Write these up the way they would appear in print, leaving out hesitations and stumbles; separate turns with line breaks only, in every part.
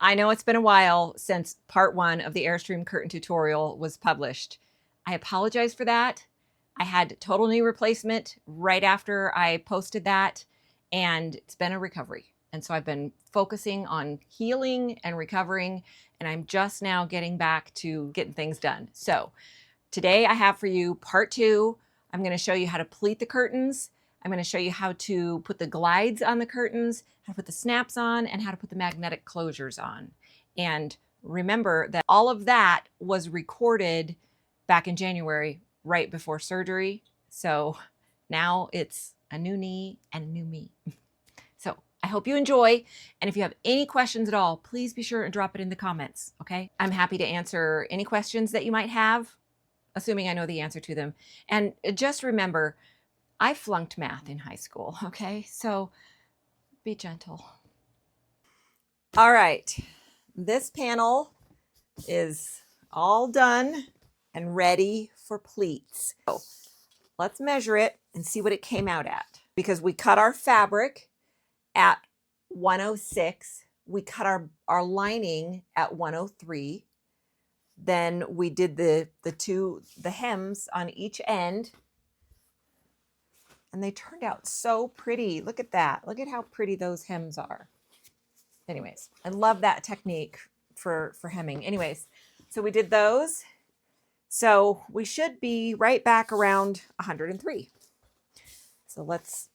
I know it's been a while since part 1 of the Airstream curtain tutorial was published. I apologize for that. I had total knee replacement right after I posted that, and it's been a recovery. And so I've been focusing on healing and recovering, and I'm just now getting back to getting things done. So today I have for you part 2. I'm going to show you how to pleat the curtains. I'm going to show you how to put the glides on the curtains, how to put the snaps on, and how to put the magnetic closures on. And remember that all of that was recorded back in January, right before surgery. So now it's a new knee and a new me. So I hope you enjoy. And if you have any questions at all, please be sure and drop it in the comments, okay? I'm happy to answer any questions that you might have, assuming I know the answer to them. And just remember, I flunked math in high school, okay? So be gentle. All right, this panel is all done and ready for pleats. So let's measure it and see what it came out at. Because we cut our fabric at 106, we cut our lining at 103. Then we did the hems on each end, and they turned out so pretty. Look at that. Look at how pretty those hems are. Anyways, I love that technique for hemming. Anyways, so we did those. So we should be right back around 103. So let's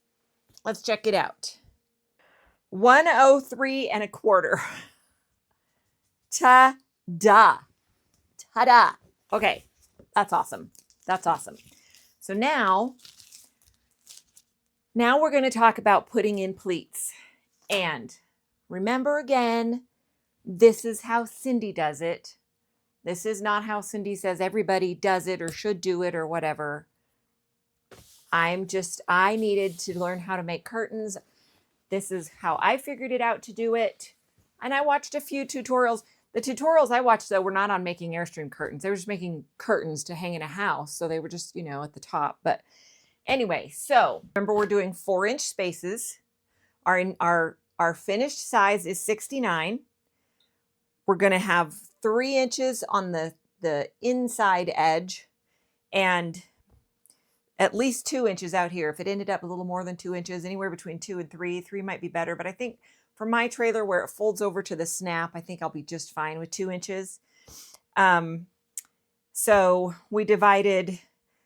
check it out. 103 and a quarter. Ta-da. Ta-da. Okay, that's awesome. That's awesome. So now we're going to talk about putting in pleats. And remember again, this is how Cindy does it. This is not how Cindy says everybody does it or should do it or whatever. I needed to learn how to make curtains. This is how I figured it out to do it. And I watched a few tutorials. The tutorials I watched, though, were not on making Airstream curtains. They were just making curtains to hang in a house. So they were just, at the top. But anyway, so remember, we're doing 4-inch spaces. Our finished size is 69. We're going to have 3 inches on the inside edge and at least 2 inches out here. If it ended up a little more than 2 inches, anywhere between 2 and 3, 3 might be better. But I think for my trailer where it folds over to the snap, I think I'll be just fine with 2 inches. So we divided,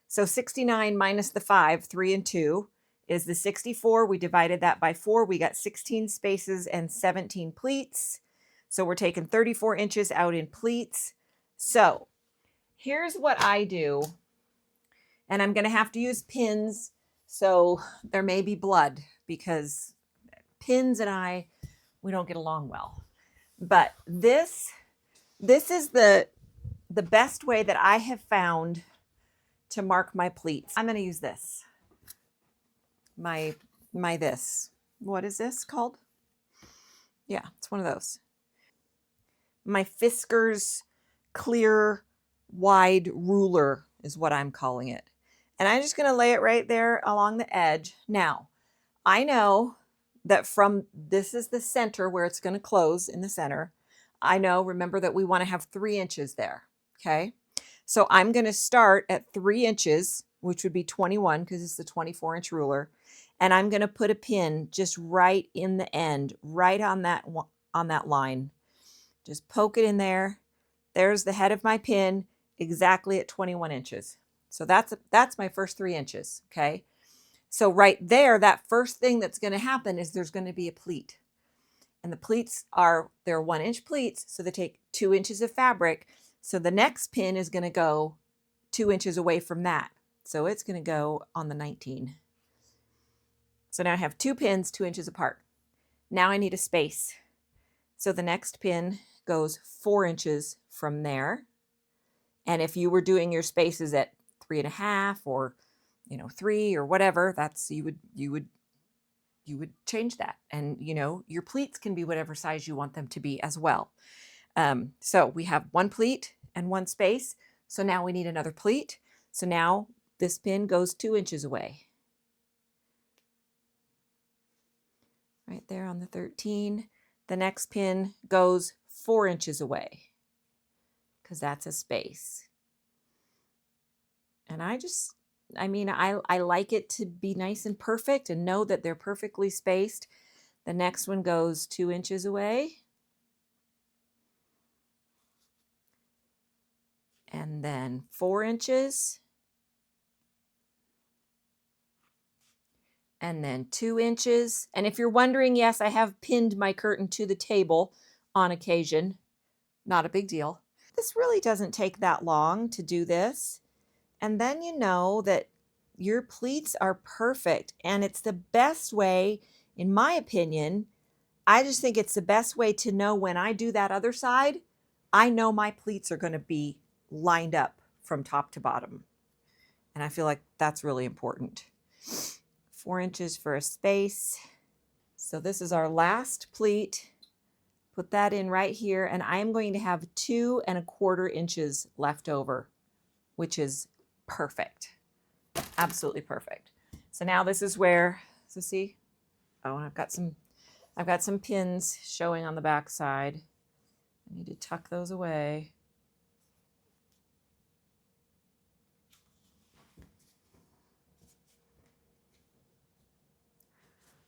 so 69 minus the 5, 3 and 2 is the 64. We divided that by 4. We got 16 spaces and 17 pleats. So we're taking 34 inches out in pleats. So here's what I do. And I'm going to have to use pins. So there may be blood because pins and we don't get along well. But this is the best way that I have found to mark my pleats. I'm going to use this. My this. What is this called? Yeah, it's one of those. My Fiskars clear wide ruler is what I'm calling it. And I'm just going to lay it right there along the edge. Now, I know that this is the center where it's going to close in the center. I know, remember that we want to have 3 inches there. Okay. So I'm going to start at 3 inches, which would be 21 because it's the 24-inch ruler. And I'm going to put a pin just right in the end, right on that line. Just poke it in there. There's the head of my pin exactly at 21 inches. So that's my first 3 inches, okay? So right there, that first thing that's going to happen is there's going to be a pleat. And the pleats they're 1-inch pleats, so they take 2 inches of fabric. So the next pin is going to go 2 inches away from that. So it's going to go on the 19. So now I have 2 pins 2 inches apart. Now I need a space. So the next pin goes 4 inches from there. And if you were doing your spaces at 3.5 or 3 or whatever, that's you would change that. And your pleats can be whatever size you want them to be as well. So we have 1 pleat and 1 space. So now we need another pleat. So now this pin goes 2 inches away. Right there on the 13. The next pin goes 4 inches away, because that's a space. And I mean, I like it to be nice and perfect and know that they're perfectly spaced. The next one goes 2 inches away. And then 4 inches. And then 2 inches. And if you're wondering, yes, I have pinned my curtain to the table on occasion. Not a big deal. This really doesn't take that long to do this. And then you know that your pleats are perfect. And it's the best way, in my opinion, I just think it's the best way to know when I do that other side, I know my pleats are going to be lined up from top to bottom. And I feel like that's really important. 4 inches for a space. So this is our last pleat. Put that in right here, and I'm going to have 2 1/4 inches left over, which is perfect. Absolutely perfect. So now this is where, so see, oh, and I've got some pins showing on the back side. I need to tuck those away.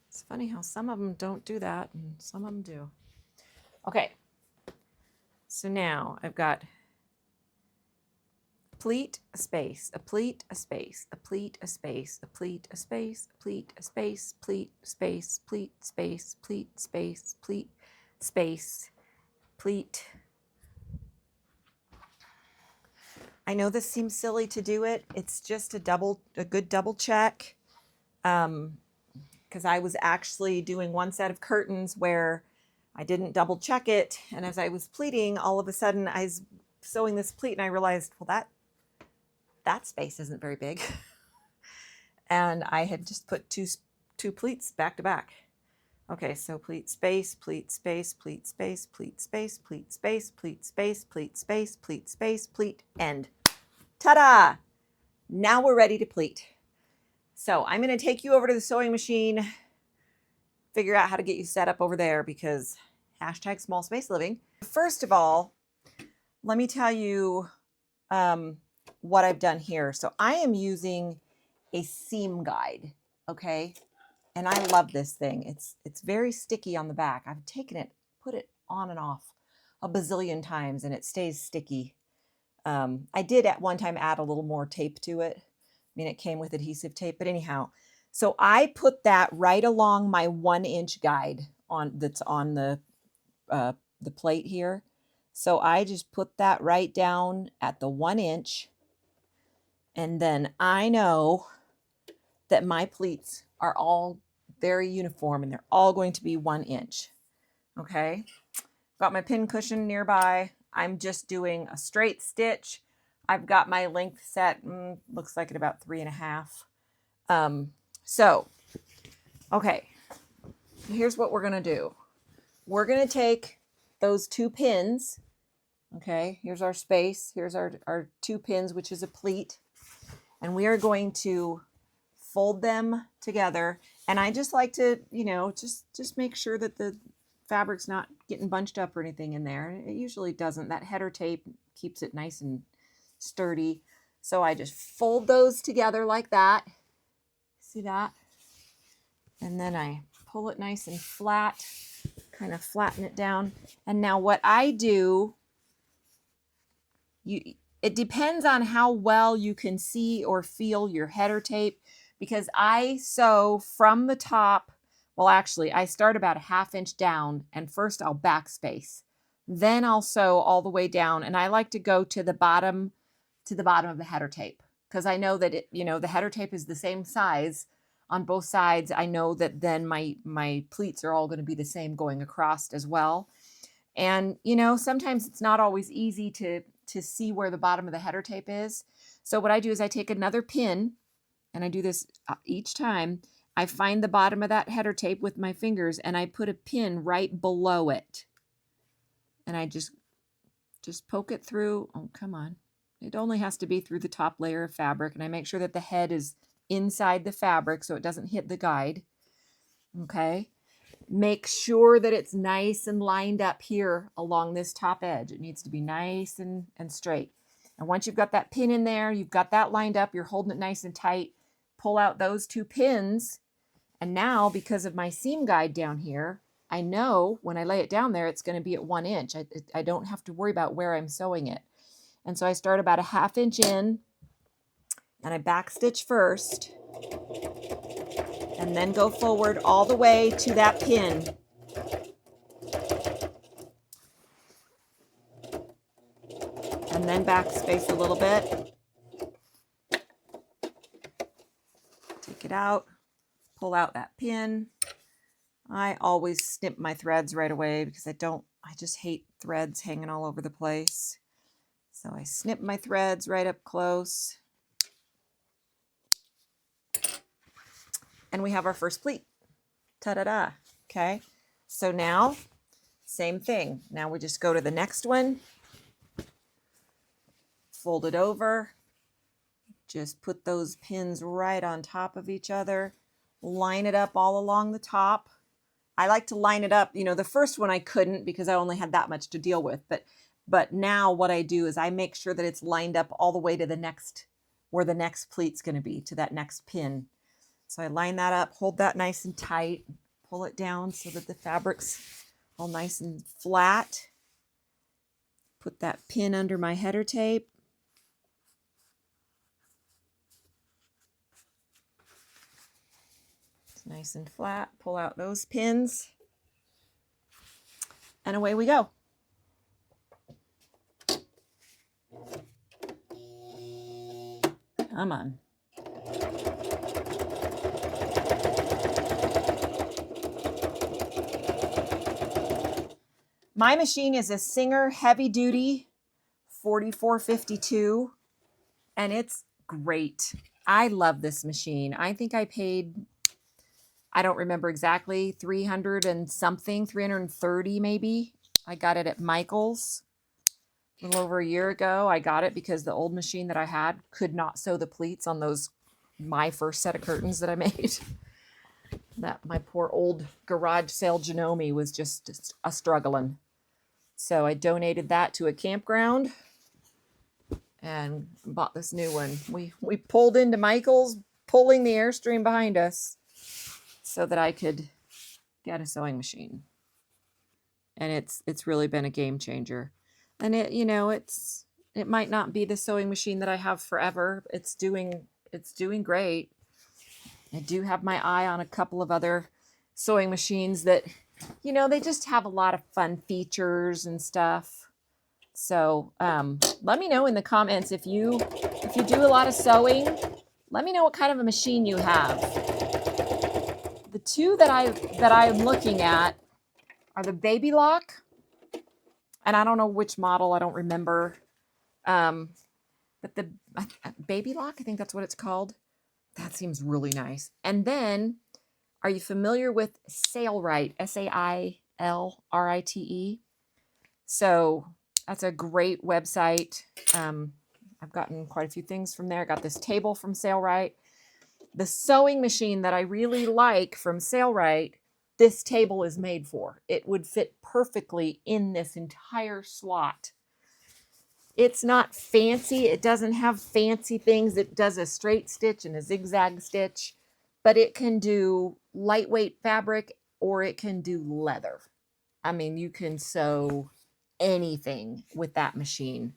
It's funny how some of them don't do that and some of them do. Okay, so now I've got a pleat, a space, a pleat, a space, a pleat, a space, a pleat, a space, a pleat, a space, pleat, space, pleat, space, pleat, space, pleat, space, pleat. I know this seems silly to do it. It's just a good double check. Because I was actually doing one set of curtains where I didn't double check it. And as I was pleating, all of a sudden I was sewing this pleat and I realized, well, that space isn't very big. And I had just put two pleats back to back. Okay, so pleat space, pleat space, pleat space, pleat space, pleat space, pleat space, pleat space, pleat space, pleat, end. Ta-da! Now we're ready to pleat. So I'm going to take you over to the sewing machine, figure out how to get you set up over there, because hashtag small space living. First of all, let me tell you what I've done here. So I am using a seam guide, okay? And I love this thing. It's very sticky on the back. I've taken it, put it on and off a bazillion times, and it stays sticky. I did at one time add a little more tape to it. I mean, it came with adhesive tape, but anyhow, so I put that right along my 1 inch guide that's on the plate here. So I just put that right down at the 1 inch. And then I know that my pleats are all very uniform and they're all going to be 1 inch. Okay. Got my pin cushion nearby. I'm just doing a straight stitch. I've got my length set, looks like at about 3.5. So, okay, here's what we're going to do. We're going to take those 2 pins. Okay, here's our space. Here's our 2 pins, which is a pleat. And we are going to fold them together. And I just like to, just make sure that the fabric's not getting bunched up or anything in there. It usually doesn't. That header tape keeps it nice and sturdy. So I just fold those together like that. See that? And then I pull it nice and flat, kind of flatten it down. And now what I do, it depends on how well you can see or feel your header tape, because I sew from the top. Well, actually, I start about a 1/2 inch down, and first I'll backspace. Then I'll sew all the way down, and I like to go to the bottom of the header tape, because I know that the header tape is the same size on both sides. I know that then my pleats are all going to be the same going across as well. And sometimes it's not always easy to see where the bottom of the header tape is. So what I do is I take another pin, and I do this each time. I find the bottom of that header tape with my fingers, and I put a pin right below it. And I just poke it through. Oh, come on. It only has to be through the top layer of fabric, and I make sure that the head is inside the fabric so it doesn't hit the guide. Okay. Make sure that it's nice and lined up here along this top edge. It needs to be nice and straight. And once you've got that pin in there, you've got that lined up, you're holding it nice and tight, pull out those 2 pins. And now, because of my seam guide down here, I know when I lay it down there, it's going to be at 1 inch. I don't have to worry about where I'm sewing it. And so I start about a 1/2 inch in, and I back stitch first, and then go forward all the way to that pin. And then backspace a little bit. Take it out, pull out that pin. I always snip my threads right away because I just hate threads hanging all over the place. So I snip my threads right up close. And we have our first pleat. Ta-da-da. Okay. So now, same thing. Now we just go to the next one. Fold it over. Just put those pins right on top of each other. Line it up all along the top. I like to line it up. You know, the first one I couldn't because I only had that much to deal with. But now what I do is I make sure that it's lined up all the way to the next, where the next pleat's going to be, to that next pin. So I line that up, hold that nice and tight, pull it down so that the fabric's all nice and flat. Put that pin under my header tape. It's nice and flat. Pull out those pins. And away we go. Come on. My machine is a Singer heavy duty 4452, and it's great. I love this machine. I think I paid, I don't remember exactly, 300 and something, 330 maybe. I got it at Michael's a little over a year ago. I got it because the old machine that I had could not sew the pleats on those, my first set of curtains that I made. That my poor old garage sale Janome was just a struggling. So I donated that to a campground and bought this new one. We pulled into Michael's, pulling the Airstream behind us so that I could get a sewing machine. And it's really been a game changer. And it might not be the sewing machine that I have forever. It's doing great. I do have my eye on a couple of other sewing machines that, they just have a lot of fun features and stuff. So let me know in the comments if you do a lot of sewing. Let me know what kind of a machine you have. The two that I'm looking at are the Baby Lock, and I don't know which model. I don't remember. But the Baby Lock, I think that's what it's called. That seems really nice. And then, are you familiar with Sailrite? Sailrite. So that's a great website. I've gotten quite a few things from there. I got this table from Sailrite. The sewing machine that I really like from Sailrite, this table is made for. It would fit perfectly in this entire slot. It's not fancy. It doesn't have fancy things. It does a straight stitch and a zigzag stitch, but it can do lightweight fabric or it can do leather. I mean, you can sew anything with that machine.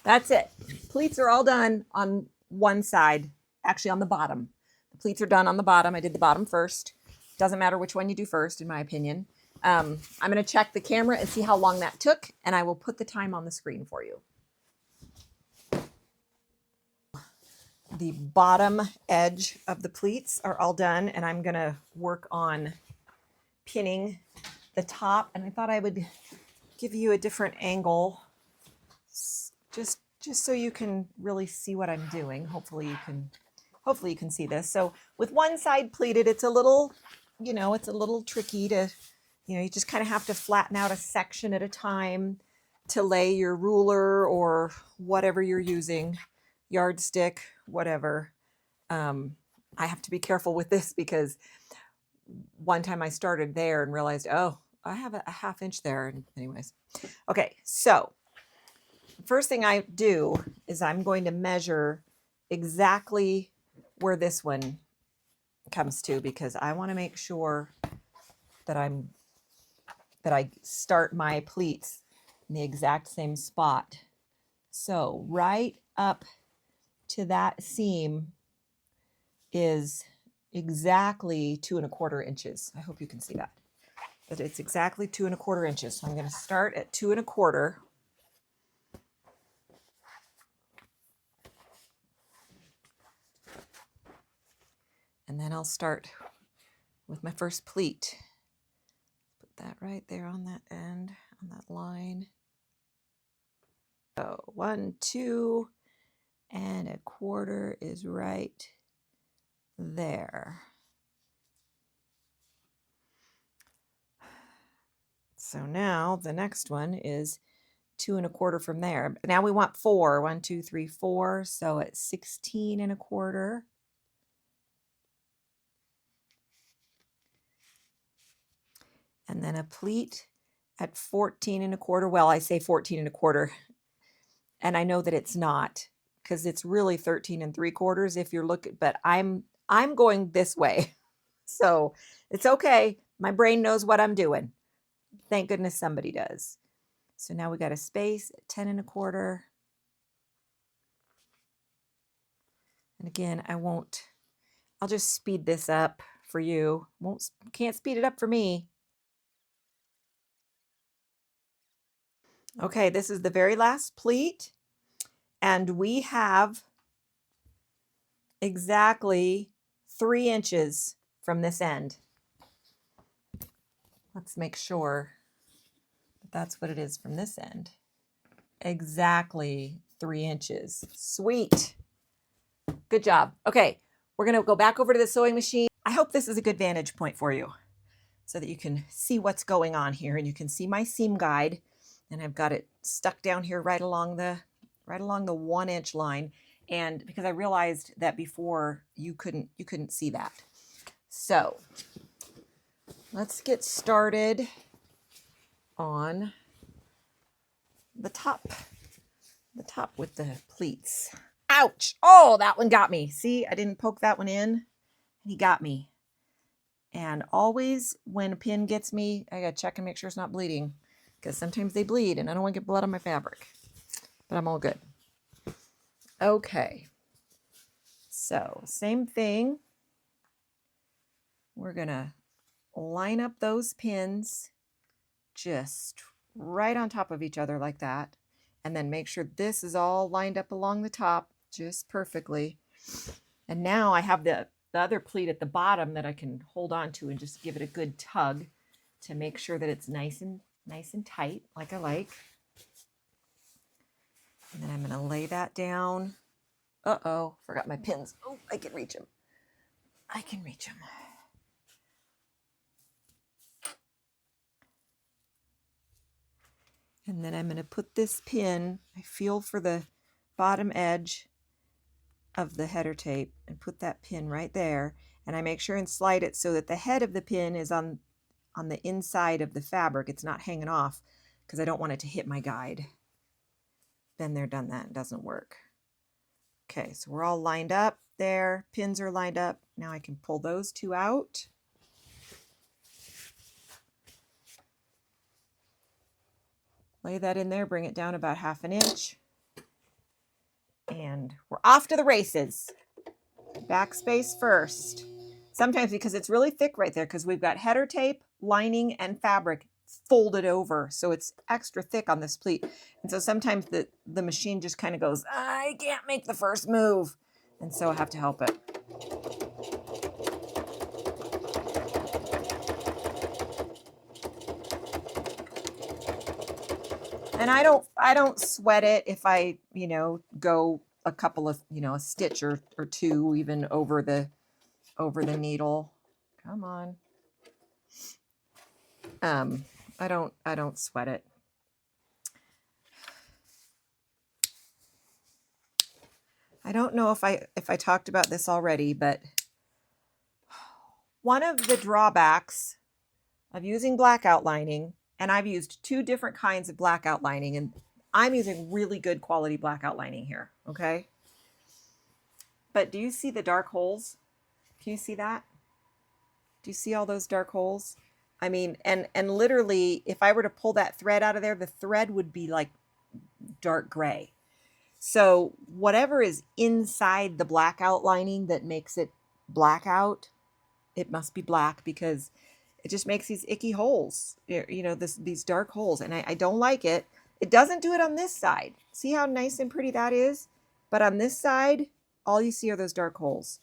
That's it. Pleats are all done on one side, actually on the bottom. The pleats are done on the bottom. I did the bottom first. Doesn't matter which one you do first, in my opinion. I'm going to check the camera and see how long that took, and I will put the time on the screen for you. The bottom edge of the pleats are all done, and I'm going to work on pinning the top. And I thought I would give you a different angle just so you can really see what I'm doing. Hopefully you can see this. So with one side pleated, it's a little, it's a little tricky to, you just kind of have to flatten out a section at a time. to lay your ruler or whatever you're using, yardstick, whatever. I have to be careful with this because one time I started there and realized, oh, I have a half inch there. And anyways, okay, so first thing I do is I'm going to measure exactly where this one comes to, because I want to make sure that I start my pleats in the exact same spot. So right up to that seam is exactly 2¼ inches. I hope you can see that. But it's exactly 2¼ inches. So I'm going to start at 2¼ and then I'll start with my first pleat. Put that right there on that end, on that line. So 1, 2¼ is right there. So now the next one is 2¼ from there. Now we want 4. 1, 2, 3, 4. So it's 16¼ and then a pleat at 14¼ well, I say 14¼ and I know that it's not, because it's really 13¾ if you're looking, but I'm going this way. So it's okay. My brain knows what I'm doing. Thank goodness somebody does. So now we got a space at 10¼ and again, I'll just speed this up for you. Can't speed it up for me. Okay, this is the very last pleat, and we have exactly 3 inches from this end. Let's make sure that that's what it is from this end. Exactly 3 inches. Sweet. Good job. Okay, we're going to go back over to the sewing machine. I hope this is a good vantage point for you so that you can see what's going on here, and you can see my seam guide, and I've got it stuck down here right along the 1 inch line. And because I realized that before you couldn't see that. So let's get started on the top with the pleats. Ouch! Oh, that one got me. See, I didn't poke that one in, and he got me. And always when a pin gets me, I gotta check and make sure it's not bleeding, because sometimes they bleed and I don't want to get blood on my fabric. But I'm all good. Okay. So same thing. We're gonna line up those pins just right on top of each other like that. And then make sure this is all lined up along the top just perfectly. And now I have the other pleat at the bottom that I can hold on to and just give it a good tug to make sure that it's nice and tight, like I like. And then I'm going to lay that down. Uh-oh, forgot my pins. Oh, I can reach them. I can reach them. And then I'm going to put this pin, I feel for the bottom edge of the header tape and put that pin right there. And I make sure and slide it so that the head of the pin is on the inside of the fabric. It's not hanging off, because I don't want it to hit my guide. Been there, done that. It doesn't work. Okay, so we're all lined up there. Pins are lined up. Now I can pull those two out. Lay that in there, bring it down about 1/2 inch. And we're off to the races. Backspace first. Sometimes, because it's really thick right there, because we've got header tape, lining, and fabric folded over, so it's extra thick on this pleat. And so sometimes the machine just kind of goes, I can't make the first move, and so I have to help it. And I don't sweat it if I, go a couple of, a stitch or two even over the needle. Come on. I don't sweat it. I don't know if I talked about this already, but one of the drawbacks of using black outlining, and I've used 2 different kinds of black outlining, and I'm using really good quality black outlining here, okay? But do you see the dark holes? Can you see that? Do you see all those dark holes? I mean, and literally, if I were to pull that thread out of there, the thread would be like dark gray. So whatever is inside the black outlining that makes it black out, it must be black, because it just makes these icky holes, you know, these dark holes. And I don't like it. It doesn't do it on this side. See how nice and pretty that is? But on this side, all you see are those dark holes.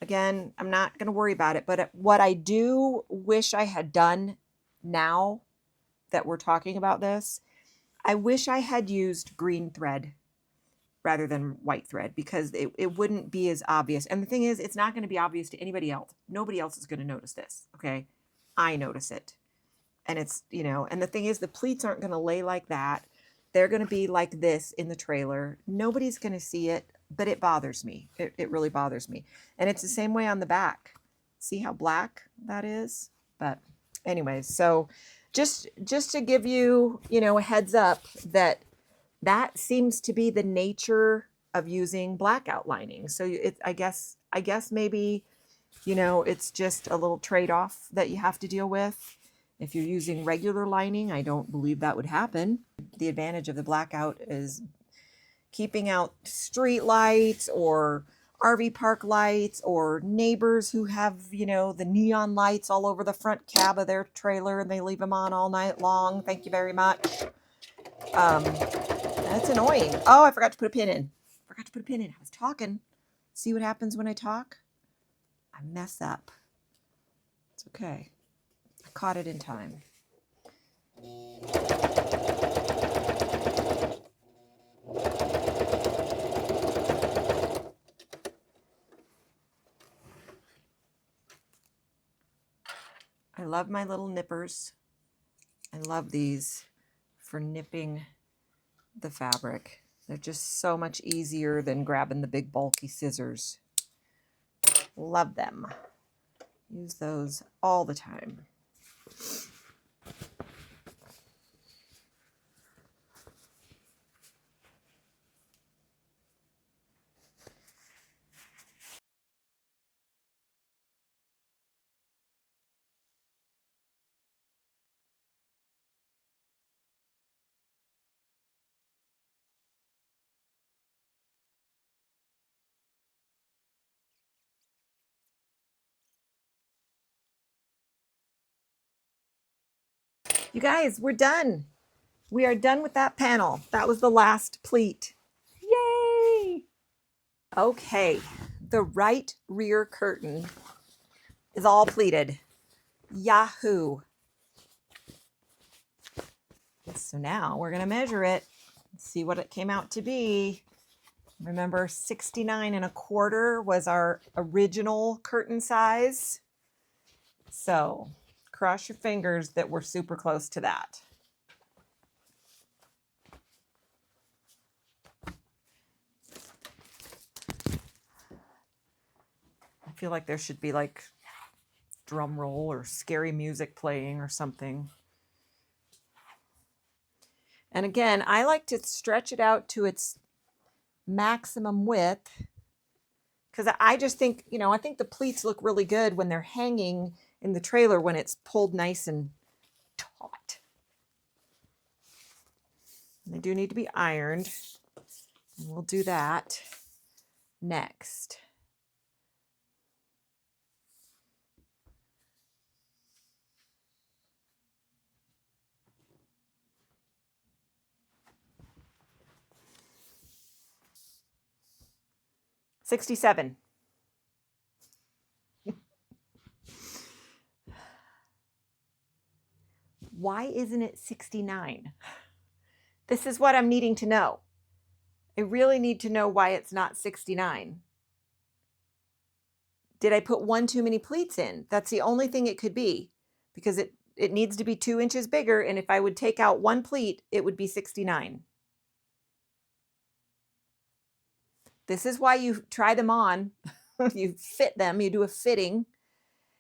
Again, I'm not going to worry about it. But what I do wish I had done now that we're talking about this, I wish I had used green thread rather than white thread, because it wouldn't be as obvious. And the thing is, it's not going to be obvious to anybody else. Nobody else is going to notice this, okay? I notice it. And it's, you know, and the thing is, the pleats aren't going to lay like that. They're going to be like this in the trailer. Nobody's going to see it, but it bothers me. It really bothers me. And it's the same way on the back. See how black that is? But anyways, so just to give you, you know, a heads up that seems to be the nature of using black outlining. So I guess maybe, you know, it's just a little trade-off that you have to deal with. If you're using regular lining, I don't believe that would happen. The advantage of the blackout is keeping out street lights or RV park lights or neighbors who have, you know, the neon lights all over the front cab of their trailer and they leave them on all night long. Thank you very much. That's annoying. Oh, I forgot to put a pin in. I was talking. See what happens when I talk? I mess up. It's okay. I caught it in time. I love my little nippers. I love these for nipping the fabric. They're just so much easier than grabbing the big bulky scissors. Love them. Use those all the time. You guys, we're done. We are done with that panel. That was the last pleat. Yay! Okay, the right rear curtain is all pleated. Yahoo! So now we're going to measure it, see what it came out to be. Remember, 69 1/4 was our original curtain size. So cross your fingers that we're super close to that. I feel like there should be like drum roll or scary music playing or something. And again, I like to stretch it out to its maximum width, because I just think, you know, I think the pleats look really good when they're hanging in the trailer when it's pulled nice and taut. And they do need to be ironed, and we'll do that next. $67. Why isn't it 69? This is what I'm needing to know. I really need to know why it's not 69. Did I put one too many pleats in? That's the only thing it could be, because it needs to be 2 inches bigger, and if I would take out one pleat, it would be 69. This is why you try them on. You fit them, you do a fitting.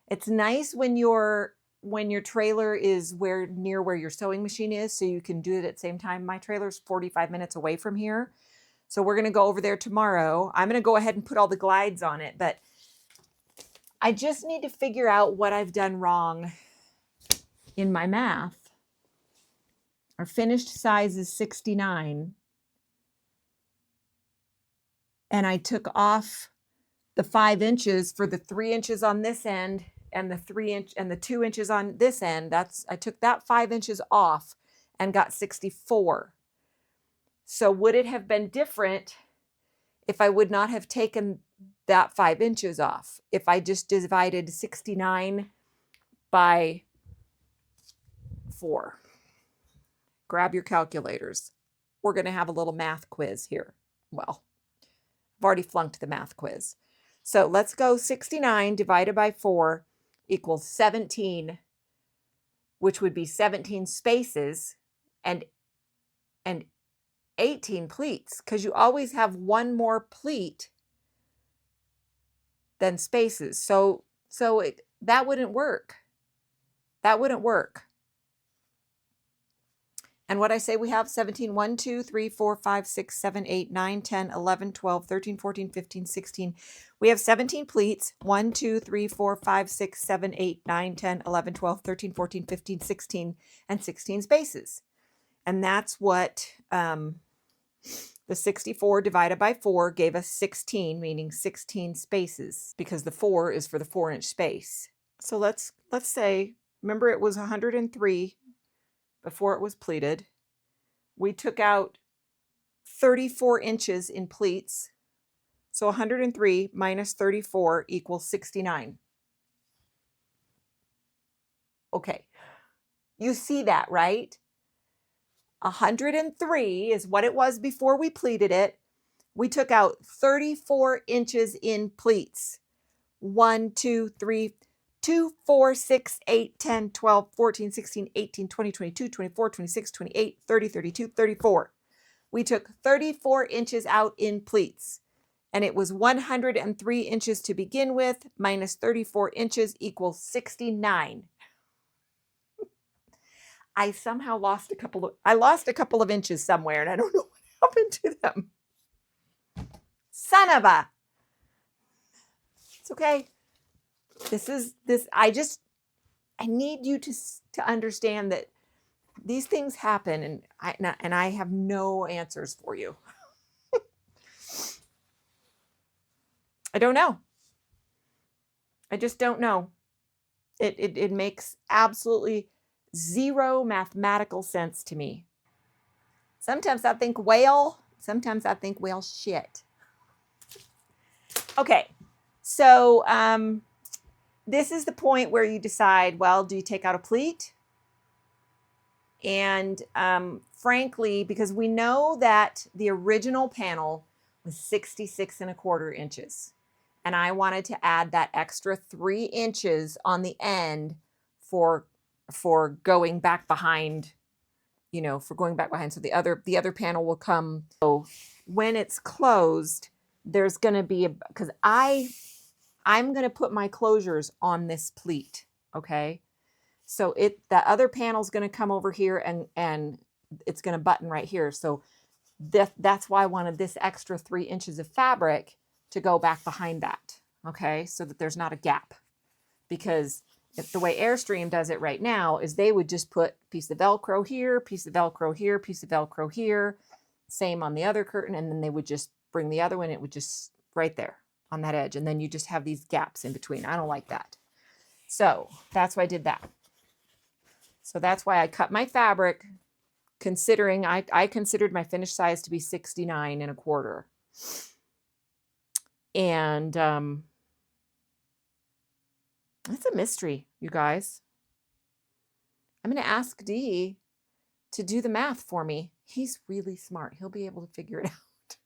It's nice when your trailer is near where your sewing machine is, so you can do it at the same time. My trailer's 45 minutes away from here. So we're going to go over there tomorrow. I'm going to go ahead and put all the glides on it, but I just need to figure out what I've done wrong in my math. Our finished size is 69. And I took off the 5 inches for the 3 inches on this end and the 3 inch and the 2 inches on this end. I took that 5 inches off and got 64. So would it have been different if I would not have taken that 5 inches off? If I just divided 69 by 4. Grab your calculators. We're going to have a little math quiz here. Well, I've already flunked the math quiz. So let's go 69 divided by 4 equals 17, which would be 17 spaces and 18 pleats, because you always have one more pleat than spaces. So that wouldn't work. That wouldn't work. And what I say we have 17, 1, 2, 3, 4, 5, 6, 7, 8, 9, 10, 11, 12, 13, 14, 15, 16. We have 17 pleats. 1, 2, 3, 4, 5, 6, 7, 8, 9, 10, 11, 12, 13, 14, 15, 16, and 16 spaces. And that's what the 64 divided by 4 gave us 16, meaning 16 spaces, because the 4 is for the 4-inch space. So let's say, remember it was 103 before it was pleated. We took out 34 inches in pleats. So 103 minus 34 equals 69. Okay, you see that, right? 103 is what it was before we pleated it. We took out 34 inches in pleats. 1, 2, 3, 2, 4, 6, 8, 10, 12, 14, 16, 18, 20, 22, 24, 26, 28, 30, 32, 34. We took 34 inches out in pleats, and it was 103 inches to begin with, minus 34 inches equals 69. I somehow lost a couple of inches somewhere, and I don't know what happened to them. Son of a. It's okay. I need you to understand that these things happen, and I have no answers for you. I don't know. I just don't know. It makes absolutely zero mathematical sense to me. Sometimes I think whale, sometimes I think whale shit. Okay, so this is the point where you decide, well, do you take out a pleat? And frankly, because we know that the original panel was 66¼ inches. And I wanted to add that extra 3 inches on the end for going back behind, for going back behind. So the other panel will come. So when it's closed, there's going to be because I'm going to put my closures on this pleat. Okay. So the other panel is going to come over here and it's going to button right here. So that's why I wanted this extra 3 inches of fabric to go back behind that. Okay. So that there's not a gap, because if the way Airstream does it right now is they would just put piece of Velcro here, piece of Velcro here, piece of Velcro here, same on the other curtain. And then they would just bring the other one. It would just right there on that edge. And then you just have these gaps in between. I don't like that. So that's why I did that. So that's why I cut my fabric, considering I considered my finished size to be 69¼ And it's a mystery, you guys. I'm going to ask Dee to do the math for me. He's really smart. He'll be able to figure it out.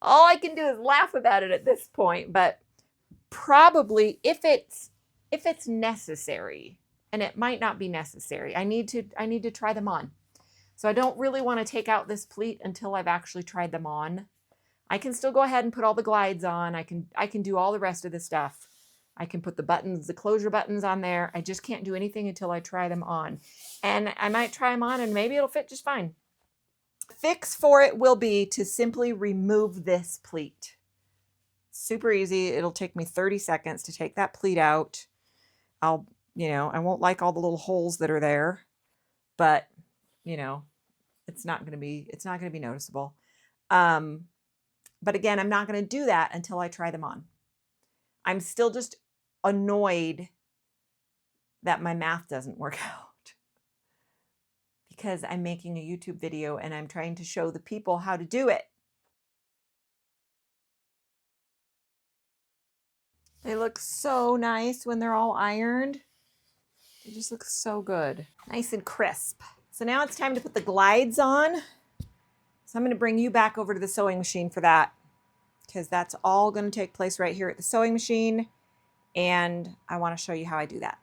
All I can do is laugh about it at this point, but probably if it's necessary, and it might not be necessary, I need to try them on. So I don't really want to take out this pleat until I've actually tried them on. I can still go ahead and put all the glides on. I can do all the rest of the stuff. I can put the buttons, the closure buttons on there. I just can't do anything until I try them on. And I might try them on and maybe it'll fit just fine. Fix for it will be to simply remove this pleat. Super easy. It'll take me 30 seconds to take that pleat out. I won't like all the little holes that are there, but it's not going to be noticeable. But again, I'm not going to do that until I try them on. I'm still just annoyed that my math doesn't work out because I'm making a YouTube video and I'm trying to show the people how to do it. They look so nice when they're all ironed. They just look so good. Nice and crisp. So now it's time to put the glides on. So I'm going to bring you back over to the sewing machine for that, because that's all going to take place right here at the sewing machine. And I want to show you how I do that.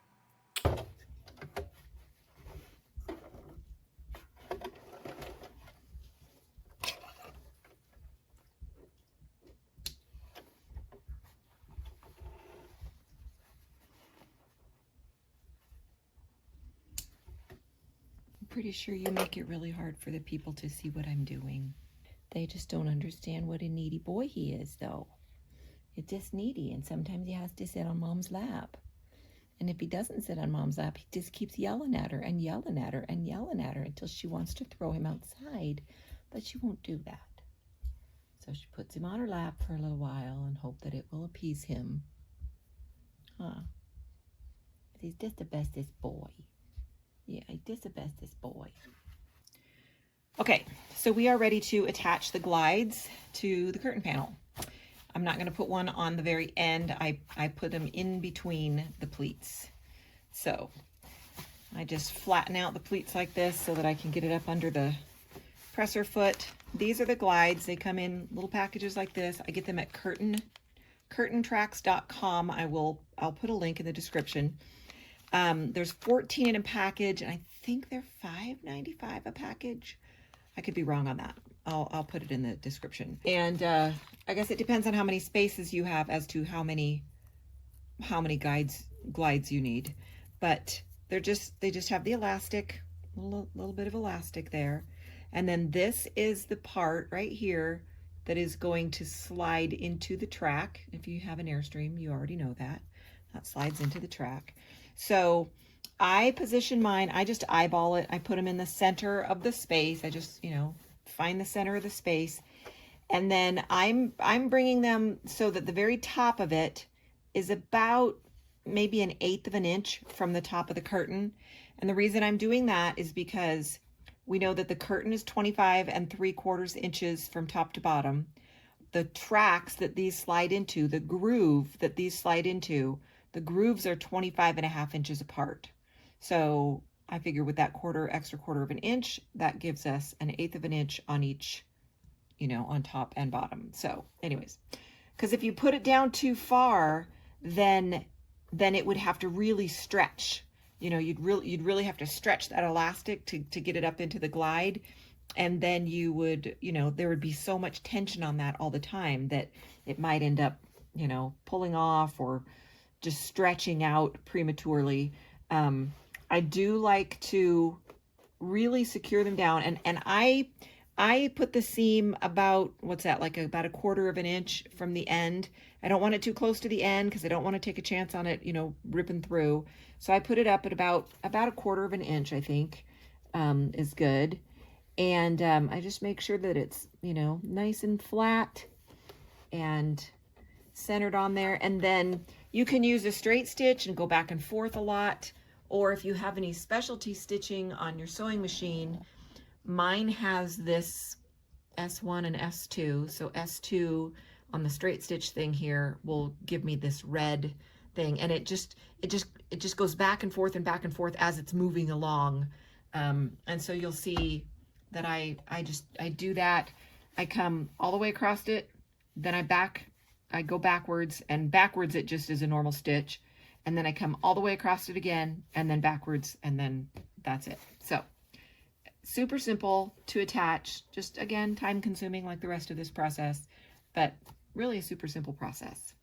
Pretty sure you make it really hard for the people to see what I'm doing. They just don't understand what a needy boy he is, though. It's just needy, and sometimes he has to sit on Mom's lap. And if he doesn't sit on Mom's lap, he just keeps yelling at her and yelling at her and yelling at her until she wants to throw him outside, but she won't do that. So she puts him on her lap for a little while and hope that it will appease him. He's just the bestest boy. Yeah, just the bestest boy. Okay, so we are ready to attach the glides to the curtain panel. I'm not going to put one on the very end. I put them in between the pleats. So I just flatten out the pleats like this so that I can get it up under the presser foot. These are the glides. They come in little packages like this. I get them at curtaintracks.com. I'll put a link in the description. There's 14 in a package, and I think they're $5.95 a package. I could be wrong on that. I'll put it in the description. And I guess it depends on how many spaces you have as to how many glides you need. But they just have the elastic, little bit of elastic there. And then this is the part right here that is going to slide into the track. If you have an Airstream, you already know that. That slides into the track. So I position mine, I just eyeball it. I put them in the center of the space. I just, find the center of the space. And then I'm bringing them so that the very top of it is about maybe 1/8 of an inch from the top of the curtain. And the reason I'm doing that is because we know that the curtain is 25 3/4 inches from top to bottom. The tracks that these slide into, the groove that these slide into, the grooves are 25.5 inches apart. So I figure with that extra quarter of an inch, that gives us 1/8 of an inch on each, on top and bottom. So anyways, because if you put it down too far, then it would have to really stretch. You'd really have to stretch that elastic to get it up into the glide. And then you would, there would be so much tension on that all the time that it might end up, pulling off or just stretching out prematurely. I do like to really secure them down, and I put the seam about, what's that, like about 1/4 of an inch from the end. I don't want it too close to the end because I don't want to take a chance on it, ripping through. So I put it up at about 1/4 of an inch, I think, is good. And I just make sure that it's, nice and flat and centered on there. And then you can use a straight stitch and go back and forth a lot. Or if you have any specialty stitching on your sewing machine, mine has this S1 and S2. So S2 on the straight stitch thing here will give me this red thing, and it just goes back and forth as it's moving along. And so you'll see that I do that. I come all the way across it, then I go backwards, and backwards it just is a normal stitch. And then I come all the way across it again, and then backwards, and then that's it. So super simple to attach. Just again, time consuming like the rest of this process, but really a super simple process.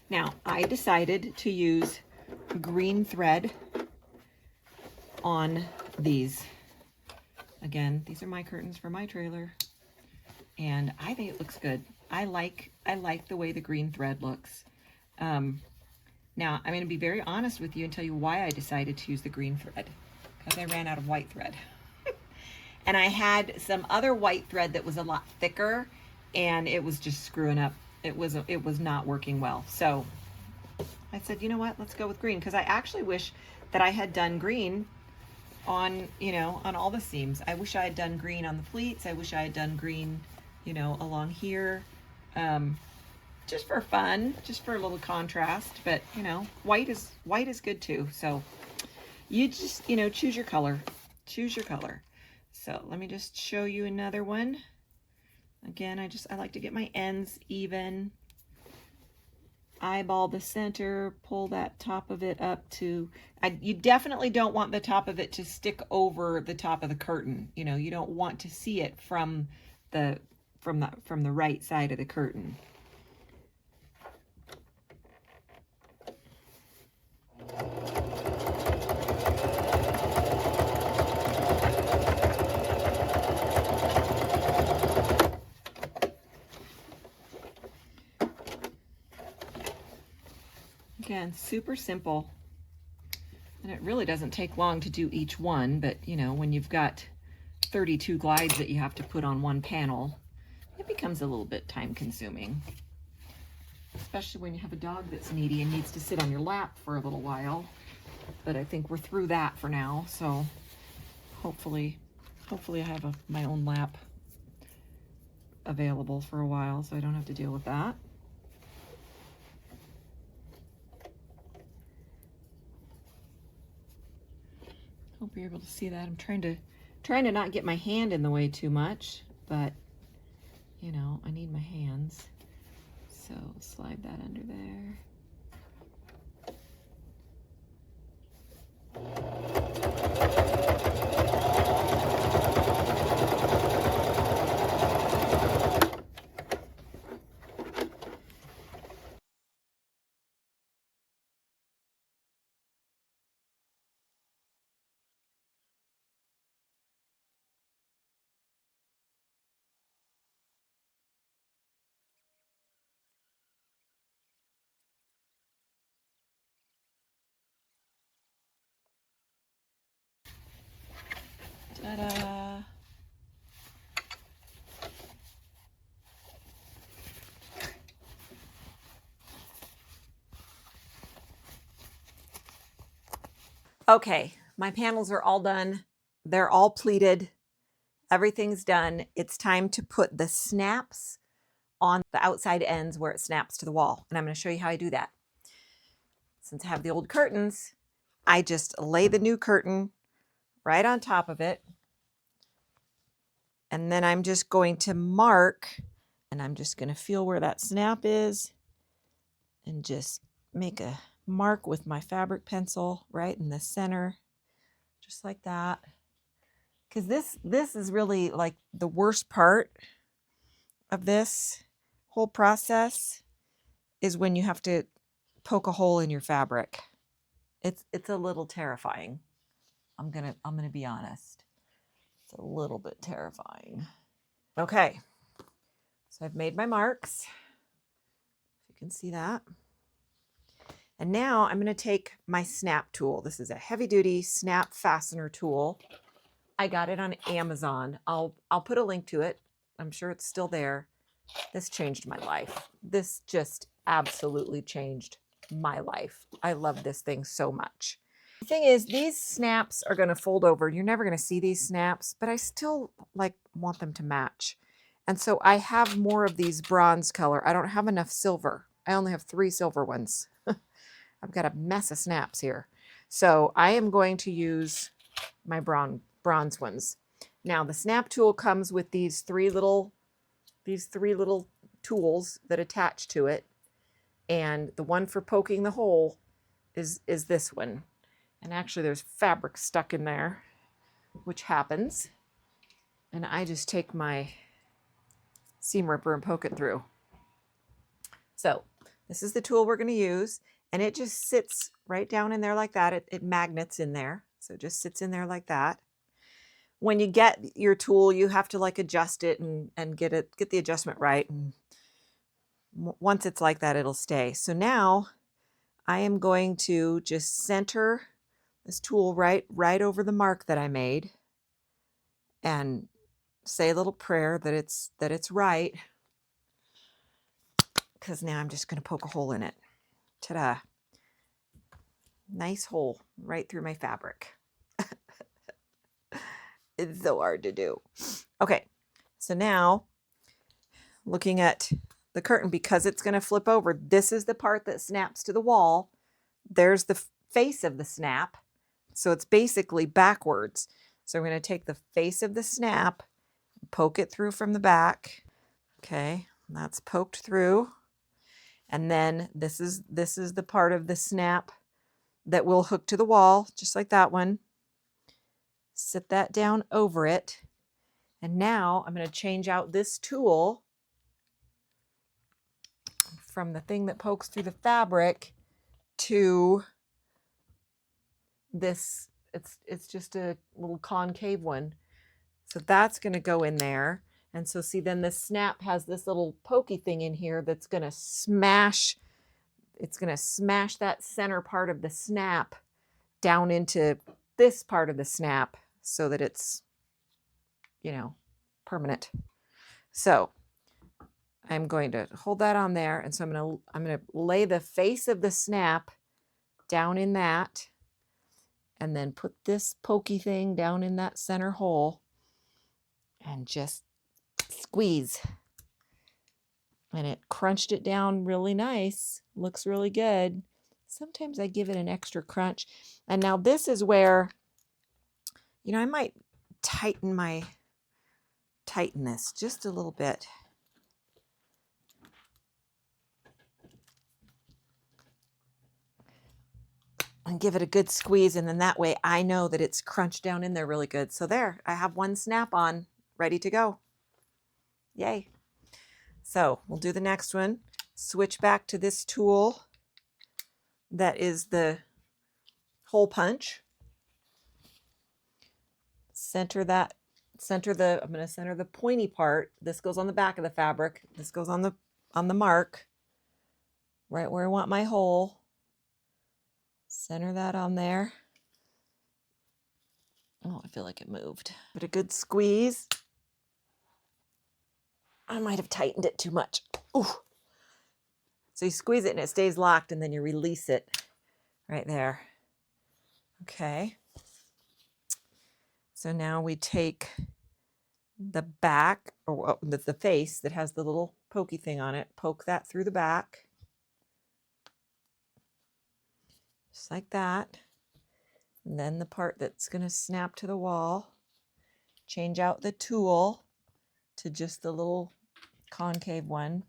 Now, I decided to use green thread on these. Again, these are my curtains for my trailer, and I think it looks good. I like the way the green thread looks. Now, I'm going to be very honest with you and tell you why I decided to use the green thread, because I ran out of white thread. And I had some other white thread that was a lot thicker, and it was just screwing up. It was not working well. So I said, you know what, let's go with green, because I actually wish that I had done green on, you know, on all the seams. I wish I had done green on the pleats. I wish I had done green, you know, along here, just for fun, just for a little contrast. But you know, white is good too. So you just, you know, choose your color. So let me just show you another one. Again, I like to get my ends even. Eyeball the center, pull that top of it up to, you definitely don't want the top of it to stick over the top of the curtain. You know, you don't want to see it from the right side of the curtain. Again, super simple, and it really doesn't take long to do each one, but you know, when you've got 32 glides that you have to put on one panel, it becomes a little bit time consuming, especially when you have a dog that's needy and needs to sit on your lap for a little while. But I think we're through that for now, so hopefully I have my own lap available for a while, so I don't have to deal with that. Hope you're able to see that. I'm trying to not get my hand in the way too much, but you know, I need my hands. So slide that under there. Ta-da! Okay, my panels are all done. They're all pleated. Everything's done. It's time to put the snaps on the outside ends where it snaps to the wall. And I'm going to show you how I do that. Since I have the old curtains, I just lay the new curtain right on top of it. And then I'm just going to mark, and I'm just going to feel where that snap is and just make a mark with my fabric pencil right in the center, just like that. Because this is really like the worst part of this whole process is when you have to poke a hole in your fabric. It's a little terrifying. I'm gonna be honest. It's a little bit terrifying. Okay, so I've made my marks. You can see that. And now I'm going to take my snap tool. This is a heavy duty snap fastener tool. I got it on Amazon. I'll put a link to it. I'm sure it's still there. This changed my life. This just absolutely changed my life. I love this thing so much. The thing is, these snaps are going to fold over. You're never going to see these snaps, but I still want them to match. And so I have more of these bronze color. I don't have enough silver. I only have 3 silver ones. I've got a mess of snaps here. So I am going to use my bronze ones. Now the snap tool comes with these three little tools that attach to it. And the one for poking the hole is this one. And actually there's fabric stuck in there, which happens. And I just take my seam ripper and poke it through. So this is the tool we're going to use, and it just sits right down in there like that. It magnets in there, so it just sits in there like that. When you get your tool, you have to like adjust it and get the adjustment right. And once it's like that, it'll stay. So now I am going to just center this tool right over the mark that I made, and say a little prayer that it's right. Because now I'm just going to poke a hole in it. Ta-da. Nice hole right through my fabric. It's so hard to do. Okay, so now looking at the curtain, because it's going to flip over, this is the part that snaps to the wall. There's the face of the snap. So it's basically backwards. So I'm going to take the face of the snap, poke it through from the back. Okay, that's poked through. And then this is the part of the snap that will hook to the wall, just like that one. Sit that down over it. And now I'm going to change out this tool from the thing that pokes through the fabric to this. It's just a little concave one. So that's going to go in there. And so see, then the snap has this little pokey thing in here that's going to smash. It's going to smash that center part of the snap down into this part of the snap so that it's, you know, permanent. So I'm going to hold that on there. And so I'm going to lay the face of the snap down in that, and then put this pokey thing down in that center hole and just squeeze. And it crunched it down really nice. Looks really good. Sometimes I give it an extra crunch. And now this is where, you know, I might tighten this just a little bit. And give it a good squeeze, and then that way I know that it's crunched down in there really good. So there, I have one snap on, ready to go. Yay. So we'll do the next one. Switch back to this tool that is the hole punch. I'm going to center the pointy part. This goes on the back of the fabric. This goes on the mark, right where I want my hole. Center that on there. Oh, I feel like it moved. But a good squeeze. I might have tightened it too much. Ooh. So you squeeze it and it stays locked, and then you release it right there. Okay. So now we take the back, or the face that has the little pokey thing on it, poke that through the back. Just like that. And then the part that's going to snap to the wall, change out the tool to just the little concave one.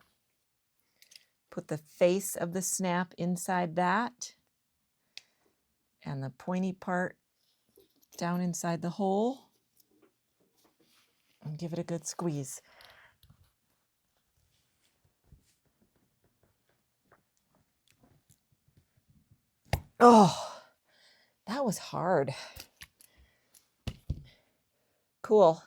Put the face of the snap inside that, and the pointy part down inside the hole, and give it a good squeeze. Oh, that was hard. Cool.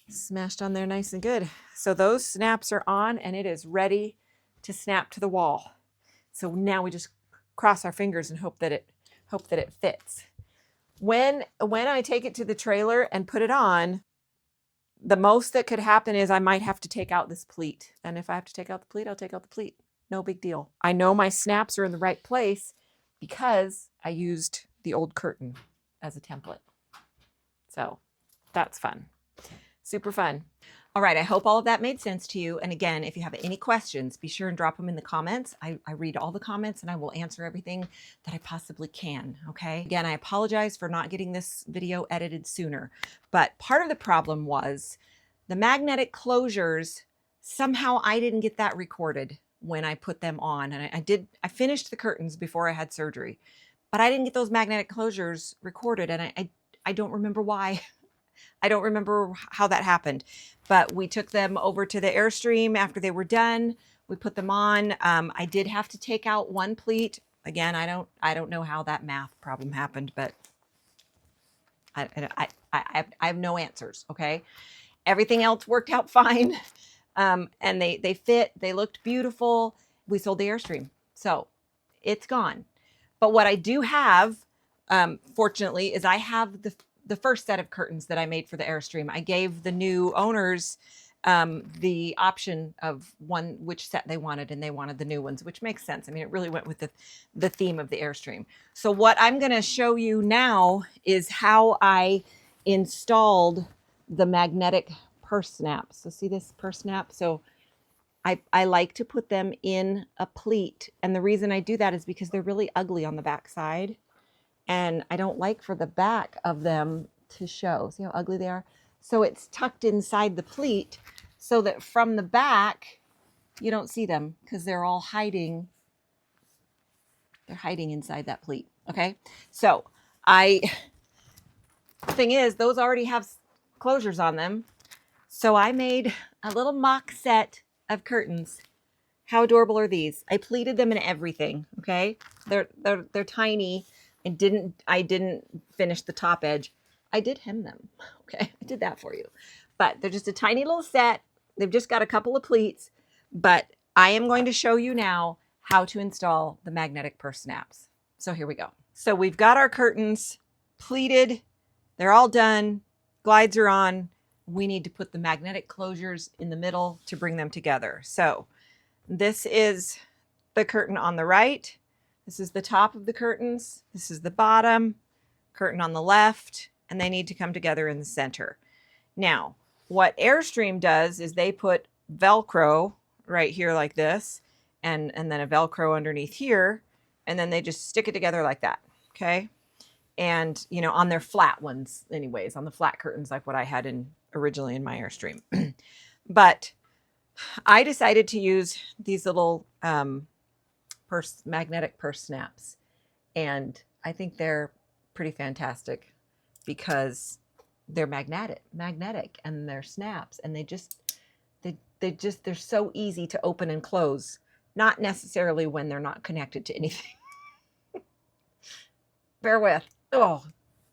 Smashed on there nice and good. So those snaps are on, and it is ready to snap to the wall. So now we just cross our fingers and hope that it fits. When I take it to the trailer and put it on, the most that could happen is I might have to take out this pleat. And if I have to take out the pleat, I'll take out the pleat. No big deal. I know my snaps are in the right place because I used the old curtain as a template. So that's fun. Super fun. All right, I hope all of that made sense to you. And again, if you have any questions, be sure and drop them in the comments. I read all the comments, and I will answer everything that I possibly can, okay? Again, I apologize for not getting this video edited sooner, but part of the problem was the magnetic closures Somehow I didn't get that recorded when I put them on. And I finished the curtains before I had surgery, but I didn't get those magnetic closures recorded. And I don't remember why. I don't remember how that happened, but we took them over to the Airstream after they were done. We put them on. I did have to take out one pleat. Again, I don't know how that math problem happened, but I have no answers. Okay. Everything else worked out fine. And they fit, they looked beautiful. We sold the Airstream, so it's gone. But what I do have, fortunately, is I have the first set of curtains that I made for the Airstream. I gave the new owners the option of which set they wanted, and they wanted the new ones, which makes sense. I mean, it really went with the theme of the Airstream. So what I'm going to show you now is how I installed the magnetic purse snaps. So see this purse snap? So I like to put them in a pleat. And the reason I do that is because they're really ugly on the back side. And I don't like for the back of them to show. See how ugly they are? So it's tucked inside the pleat so that from the back, you don't see them because they're all hiding. They're hiding inside that pleat. Okay. So the thing is, those already have closures on them. So I made a little mock set of curtains. How adorable are these? I pleated them and everything. Okay. They're tiny. I didn't finish the top edge. I did hem them. Okay. I did that for you, but they're just a tiny little set. They've just got a couple of pleats, but I am going to show you now how to install the magnetic purse snaps. So here we go. So we've got our curtains pleated. They're all done. Glides are on. We need to put the magnetic closures in the middle to bring them together. So this is the curtain on the right. This is the top of the curtains. This is the bottom curtain on the left, and they need to come together in the center. Now, what Airstream does is they put Velcro right here like this, and then a Velcro underneath here, and then they just stick it together like that. Okay. And, you know, on their flat ones anyways, on the flat curtains, like what I had originally in my Airstream. But I decided to use these little magnetic purse snaps. And I think they're pretty fantastic because they're magnetic and they're snaps, and they're so easy to open and close, not necessarily when they're not connected to anything. Bear with. Oh,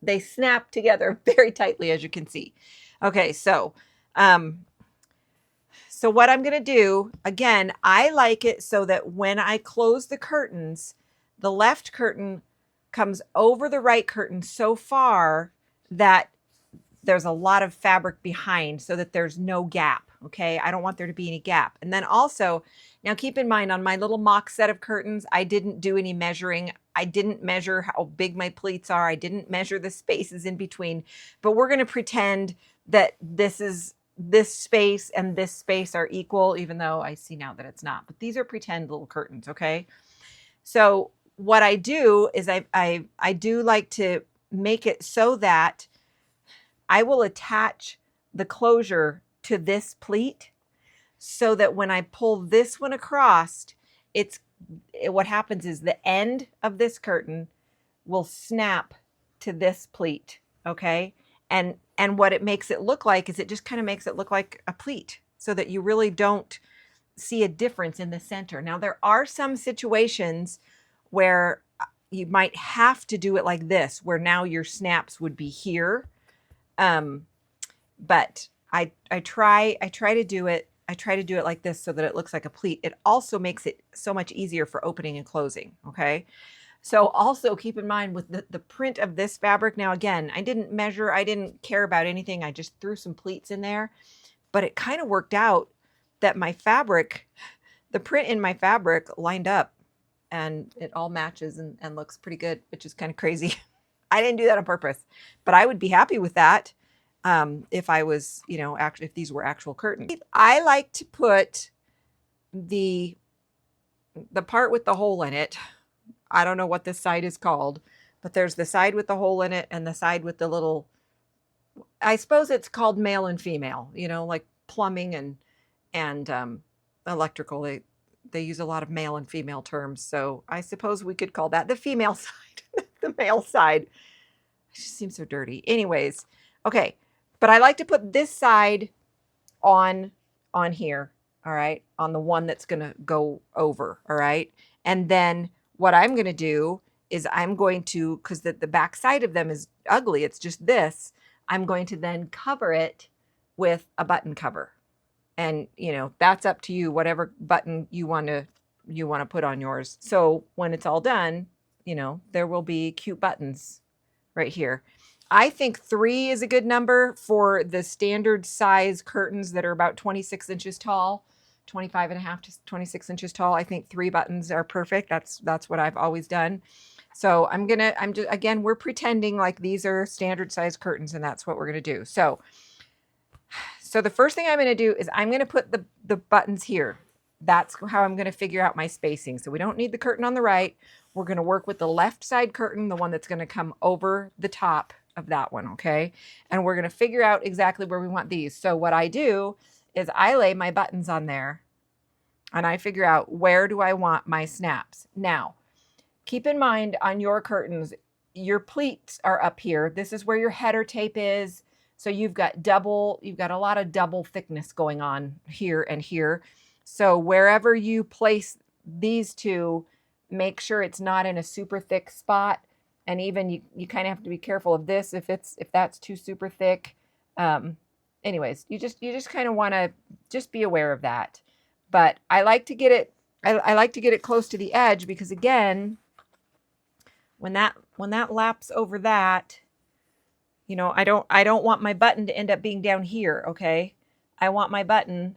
they snap together very tightly, as you can see. Okay, so what I'm going to do, again, I like it so that when I close the curtains, the left curtain comes over the right curtain so far that there's a lot of fabric behind so that there's no gap. Okay. I don't want there to be any gap. And then also, now keep in mind on my little mock set of curtains, I didn't do any measuring. I didn't measure how big my pleats are. I didn't measure the spaces in between, but we're going to pretend that this space and this space are equal, even though I see now that it's not, but these are pretend little curtains. Okay. So what I do is I do like to make it so that I will attach the closure to this pleat so that when I pull this one across, what happens is the end of this curtain will snap to this pleat. Okay. And what it makes it look like is it just kind of makes it look like a pleat so that you really don't see a difference in the center. Now, there are some situations where you might have to do it like this, where now your snaps would be here. But I try to do it. I try to do it like this so that it looks like a pleat. It also makes it so much easier for opening and closing. Okay. So also keep in mind with the print of this fabric. Now, again, I didn't measure, I didn't care about anything. I just threw some pleats in there, but it kind of worked out that my fabric, the print in my fabric lined up and it all matches and looks pretty good, which is kind of crazy. I didn't do that on purpose, but I would be happy with that. If I was, you know, if these were actual curtains. I like to put the part with the hole in it. I don't know what this side is called, but there's the side with the hole in it and the side with the little, I suppose it's called male and female, you know, like plumbing and and electrical. They use a lot of male and female terms, so I suppose we could call that the female side. The male side. It just seems so dirty. Anyways, okay, but I like to put this side on here, all right, on the one that's gonna go over, all right. And then what I'm gonna do is I'm going to, because the back side of them is ugly, it's just this, I'm going to then cover it with a button cover. And you know, that's up to you, whatever button you want to put on yours. So when it's all done, you know, there will be cute buttons right here. I think 3 is a good number for the standard size curtains that are about 26 inches tall, 25 and a half to 26 inches tall. I think 3 buttons are perfect. That's what I've always done. So I'm just, again, we're pretending like these are standard size curtains, and that's what we're going to do. So the first thing I'm going to do is I'm going to put the buttons here. That's how I'm going to figure out my spacing. So we don't need the curtain on the right. We're going to work with the left side curtain, the one that's going to come over the top of that one, okay? And we're going to figure out exactly where we want these. So what I do is I lay my buttons on there, and I figure out where do I want my snaps. Now, keep in mind on your curtains, your pleats are up here. This is where your header tape is. So you've got a lot of double thickness going on here and here. So wherever you place these two, make sure it's not in a super thick spot. And even you kind of have to be careful of this if that's too super thick. Anyways, you just kind of want to just be aware of that. But I like to get it, I like to get it close to the edge, because again, when that laps over that, you know, I don't want my button to end up being down here, okay? I want my button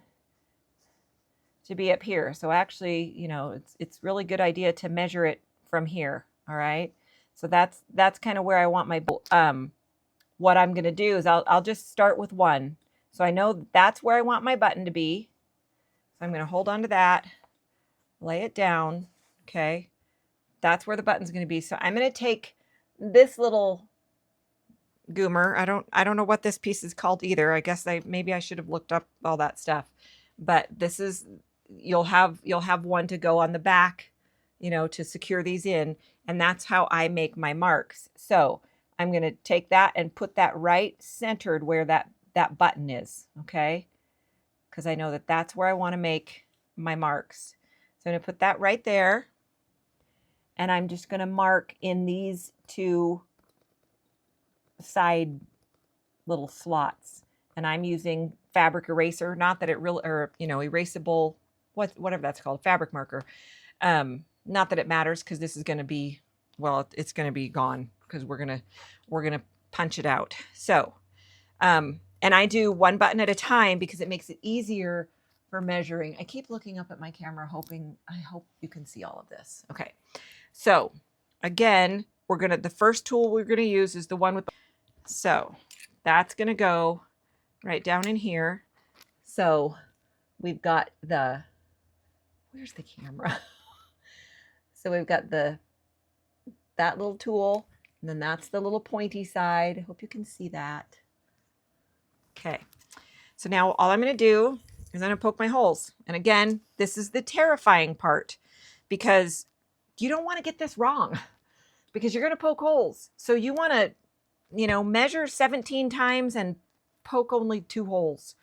to be up here. So actually, you know, it's really good idea to measure it from here, all right? So that's kind of where I want my what I'm going to do is I'll just start with 1. So I know that's where I want my button to be. So I'm going to hold on to that, lay it down, okay? That's where the button's going to be. So I'm going to take this little goomer. I don't know what this piece is called either. I guess maybe I should have looked up all that stuff. But this is, you'll have one to go on the back, you know, to secure these in, and that's how I make my marks. So I'm going to take that and put that right centered where that button is, okay? Because I know that that's where I want to make my marks. So I'm going to put that right there, and I'm just going to mark in these 2 side little slots, and I'm using fabric eraser, not that it really, or you know, erasable, whatever that's called, fabric marker. Not that it matters, because this is going to be, well, it's going to be gone because we're gonna punch it out. So and I do 1 button at a time because it makes it easier for measuring. I keep looking up at my camera I hope you can see all of this. Okay, so again, the first tool we're gonna use is the one with, so that's going to go right down in here. So we've got where's the camera? So we've got that little tool, and then that's the little pointy side. I hope you can see that. Okay. So now all I'm going to do is I'm going to poke my holes. And again, this is the terrifying part, because you don't want to get this wrong, because you're going to poke holes. So you want to, you know, measure 17 times and poke only 2 holes,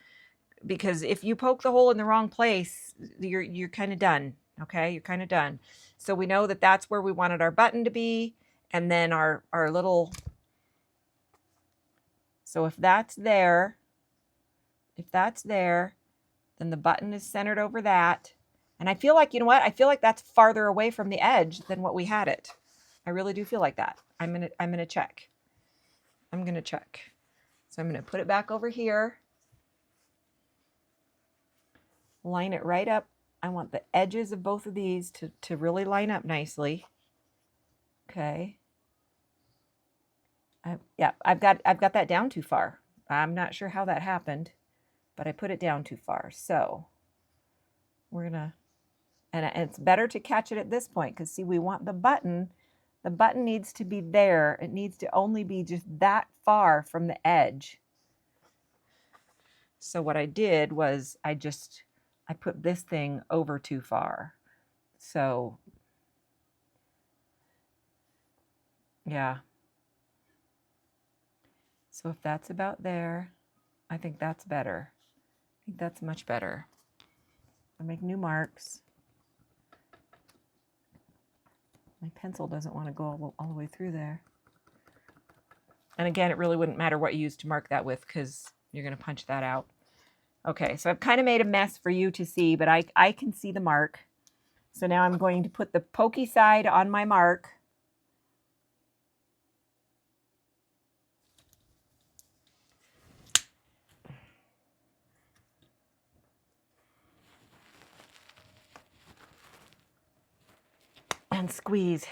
because if you poke the hole in the wrong place, you're kind of done. Okay, you're kind of done. So we know that that's where we wanted our button to be, and then our little. So if that's there, then the button is centered over that. And I feel like, you know what? I feel like that's farther away from the edge than what we had it. I really do feel like that. I'm gonna check. I'm going to check. So I'm going to put it back over here. Line it right up. I want the edges of both of these to really line up nicely. Okay. I've got that down too far. I'm not sure how that happened, but I put it down too far. So we're going to, and it's better to catch it at this point, because see, we want the button. The button needs to be there. It needs to only be just that far from the edge. So what I did was I just I put this thing over too far. So yeah. So if that's about there, I think that's better. I think that's much better. I make new marks. My pencil doesn't want to go all the way through there. And again, it really wouldn't matter what you use to mark that with because you're going to punch that out. Okay, so I've kind of made a mess for you to see, but I can see the mark. So now I'm going to put the pokey side on my mark. And squeeze.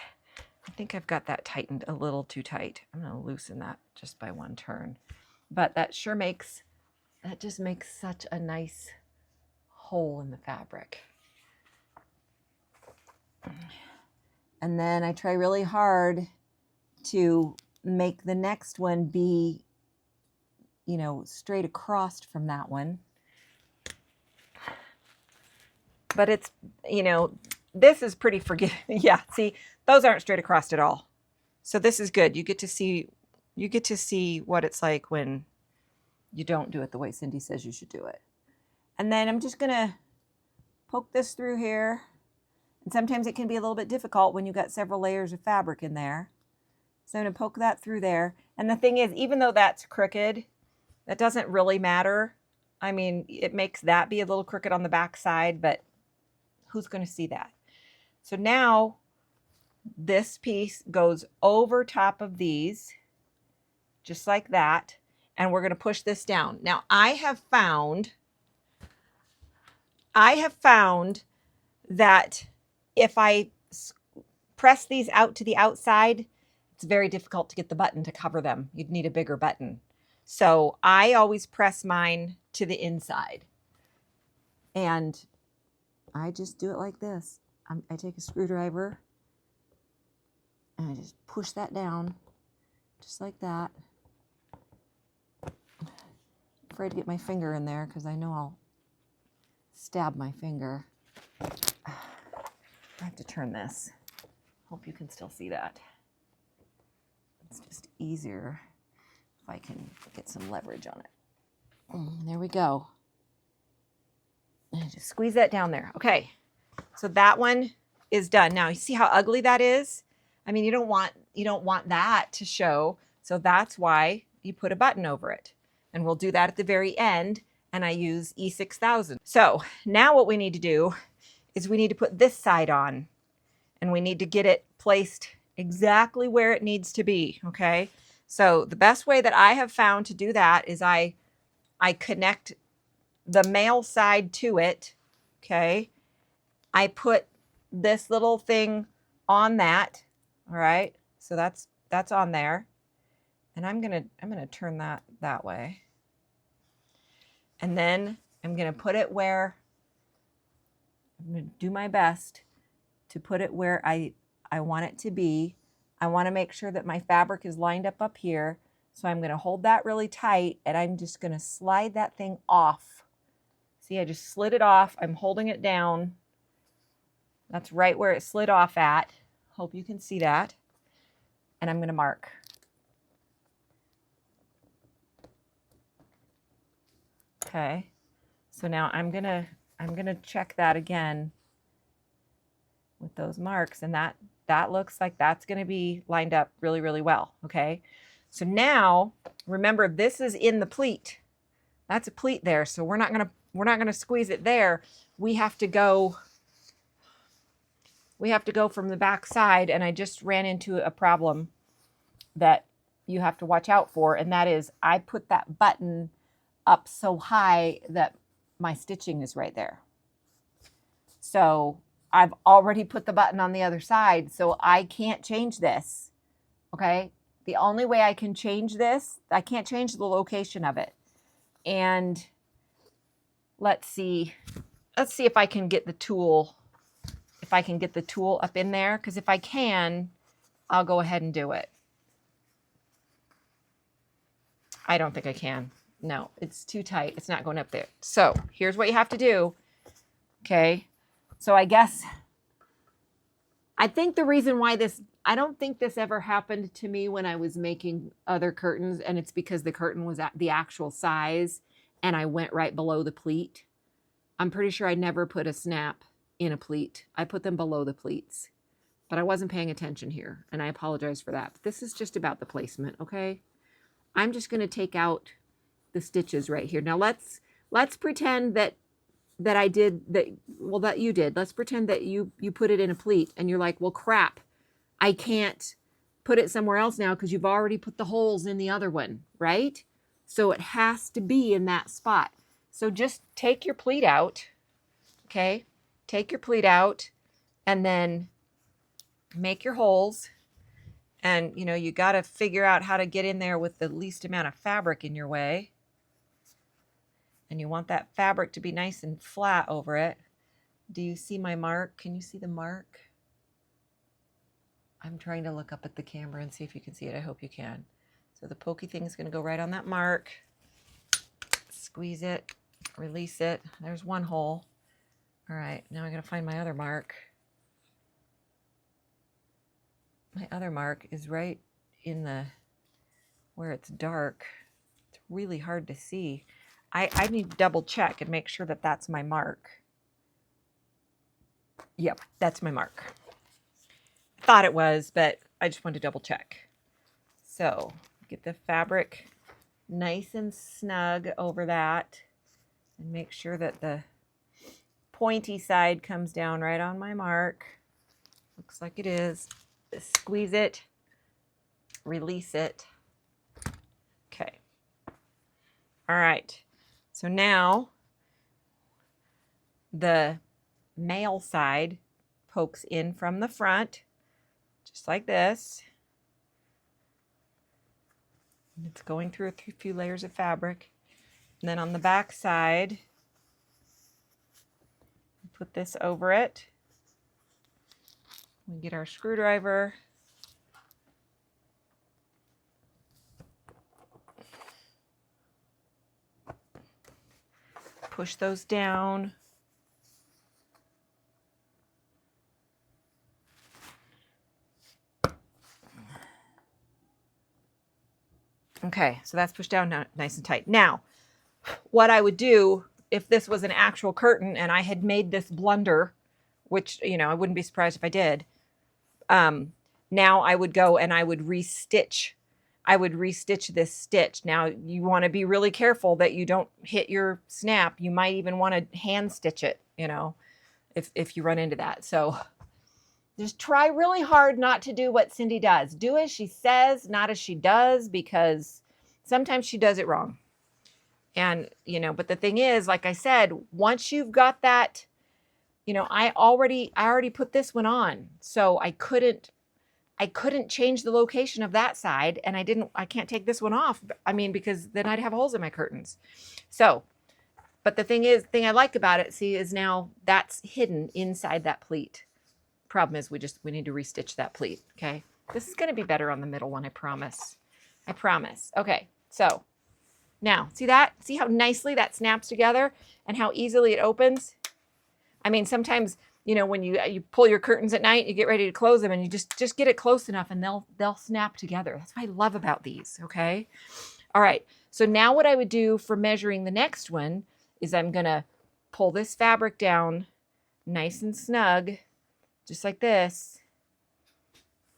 I think I've got that tightened a little too tight. I'm going to loosen that just by one turn. But that just makes such a nice hole in the fabric. And then I try really hard to make the next one be, you know, straight across from that one. But it's, you know, this is pretty forgiving. Yeah, see, those aren't straight across at all. So this is good. You get to see what it's like when you don't do it the way Cindy says you should do it. And then I'm just gonna poke this through here. And sometimes it can be a little bit difficult when you've got several layers of fabric in there. So I'm gonna poke that through there. And the thing is, even though that's crooked, that doesn't really matter. I mean, it makes that be a little crooked on the back side, but who's gonna see that? So now this piece goes over top of these, just like that. And we're gonna push this down. Now I have found that if I press these out to the outside, it's very difficult to get the button to cover them. You'd need a bigger button. So I always press mine to the inside. And I just do it like this. I take a screwdriver and I just push that down, just like that. I'm afraid to get my finger in there because I know I'll stab my finger. I have to turn this. Hope you can still see that. It's just easier if I can get some leverage on it. There we go. And just squeeze that down there. Okay, so that one is done. Now you see how ugly that is? I mean, you don't want that to show. So that's why you put a button over it. And we'll do that at the very end. And I use E6000. So now what we need to do is we need to put this side on. And we need to get it placed exactly where it needs to be, okay? So the best way that I have found to do that is I connect the male side to it, okay? I put this little thing on that, all right? So that's on there. And I'm gonna turn that way. And then I'm gonna put it where, I'm gonna do my best to put it where I want it to be. I wanna make sure that my fabric is lined up here. So I'm gonna hold that really tight and I'm just gonna slide that thing off. See, I just slid it off. I'm holding it down. That's right where it slid off at. Hope you can see that. And I'm gonna mark. Okay, so now I'm gonna check that again with those marks, and that looks like that's gonna be lined up really, really well. Okay, so now remember this is in the pleat. That's a pleat there, so we're not gonna squeeze it there. We have to go from the back side, and I just ran into a problem that you have to watch out for, and that is I put that button up so high that my stitching is right there. So I've already put the button on the other side, so I can't change this, okay? The only way I can change this, I can't change the location of it. And let's see if I can get the tool, up in there, because if I can, I'll go ahead and do it. I don't think I can. No, it's too tight. It's not going up there. So here's what you have to do. Okay. So I guess, I think the reason why this, I don't think this ever happened to me when I was making other curtains, and it's because the curtain was at the actual size and I went right below the pleat. I'm pretty sure I never put a snap in a pleat. I put them below the pleats, but I wasn't paying attention here, and I apologize for that. But this is just about the placement, okay? I'm just going to take out the stitches right here. Now let's pretend that I did that, well, that you did. Let's pretend that you put it in a pleat and you're like, well, crap, I can't put it somewhere else now because you've already put the holes in the other one, right? So it has to be in that spot. So just take your pleat out, okay? Take your pleat out and then make your holes. And, you know, you got to figure out how to get in there with the least amount of fabric in your way. And you want that fabric to be nice and flat over it. Do you see my mark? Can you see the mark? I'm trying to look up at the camera and see if you can see it. I hope you can. So the pokey thing is going to go right on that mark. Squeeze it, release it. There's one hole. All right, now I got to find my other mark. My other mark is right in the, where it's dark. It's really hard to see. I need to double check and make sure that that's my mark. Yep, that's my mark. I thought it was, but I just wanted to double check. So get the fabric nice and snug over that and make sure that the pointy side comes down right on my mark. Looks like it is. Just squeeze it, release it. Okay. All right. So now the male side pokes in from the front, just like this. And it's going through a few layers of fabric. And then on the back side, put this over it. We get our screwdriver. Push those down. Okay, so that's pushed down now, nice and tight. Now, what I would do if this was an actual curtain and I had made this blunder, which, you know, I wouldn't be surprised if I did. Now I would go and I would restitch. I would restitch this stitch. Now you want to be really careful that you don't hit your snap. You might even want to hand stitch it, you know, if you run into that. So just try really hard not to do what Cindy does. Do as she says, not as she does, because sometimes she does it wrong. And, you know, but the thing is, like I said, once you've got that, you know, I already put this one on, so I couldn't change the location of that side, and I can't take this one off. I mean, because then I'd have holes in my curtains. So, but the thing I like about it, see, is now that's hidden inside that pleat. Problem is we need to restitch that pleat. Okay. This is going to be better on the middle one. I promise. I promise. Okay. So now see that, see how nicely that snaps together and how easily it opens. I mean, sometimes, you know, when you pull your curtains at night, you get ready to close them and you just get it close enough and they'll snap together. That's what I love about these. Okay. All right. So now what I would do for measuring the next one is I'm going to pull this fabric down nice and snug, just like this.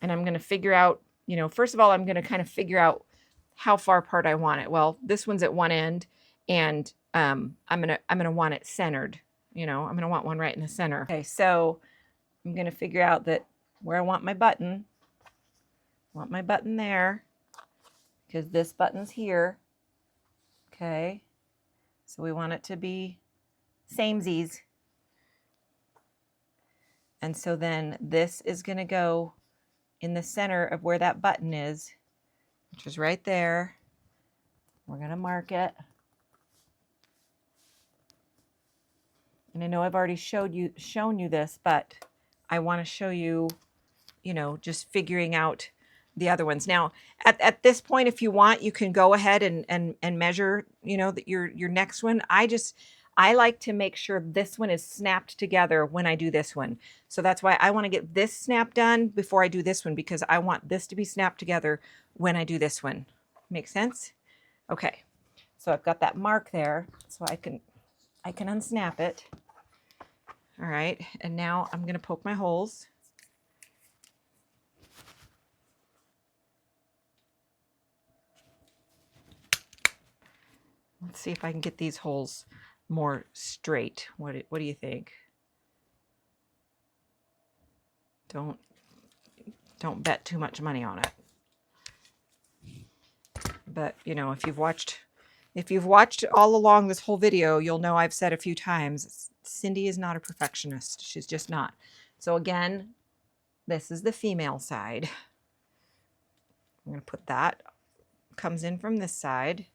And I'm going to figure out, you know, first of all, I'm going to kind of figure out how far apart I want it. Well, this one's at one end and I'm going to want it centered. You know, I'm going to want one right in the center. Okay, so I'm going to figure out that where I want my button there, because this button's here. Okay, so we want it to be samesies. And so then this is going to go in the center of where that button is, which is right there. We're going to mark it. And I know I've already shown you this, but I want to show you, you know, just figuring out the other ones. Now, at this point, if you want, you can go ahead and measure, you know, your next one. I I like to make sure this one is snapped together when I do this one. So that's why I want to get this snap done before I do this one, because I want this to be snapped together when I do this one. Make sense? Okay. So I've got that mark there, so I can unsnap it. All right. And now I'm going to poke my holes. Let's see if I can get these holes more straight. What do you think? Don't bet too much money on it. But, you know, if you've watched all along this whole video, you'll know I've said a few times, Cindy is not a perfectionist. She's just not. So again, this is the female side. I'm going to put that, comes in from this side.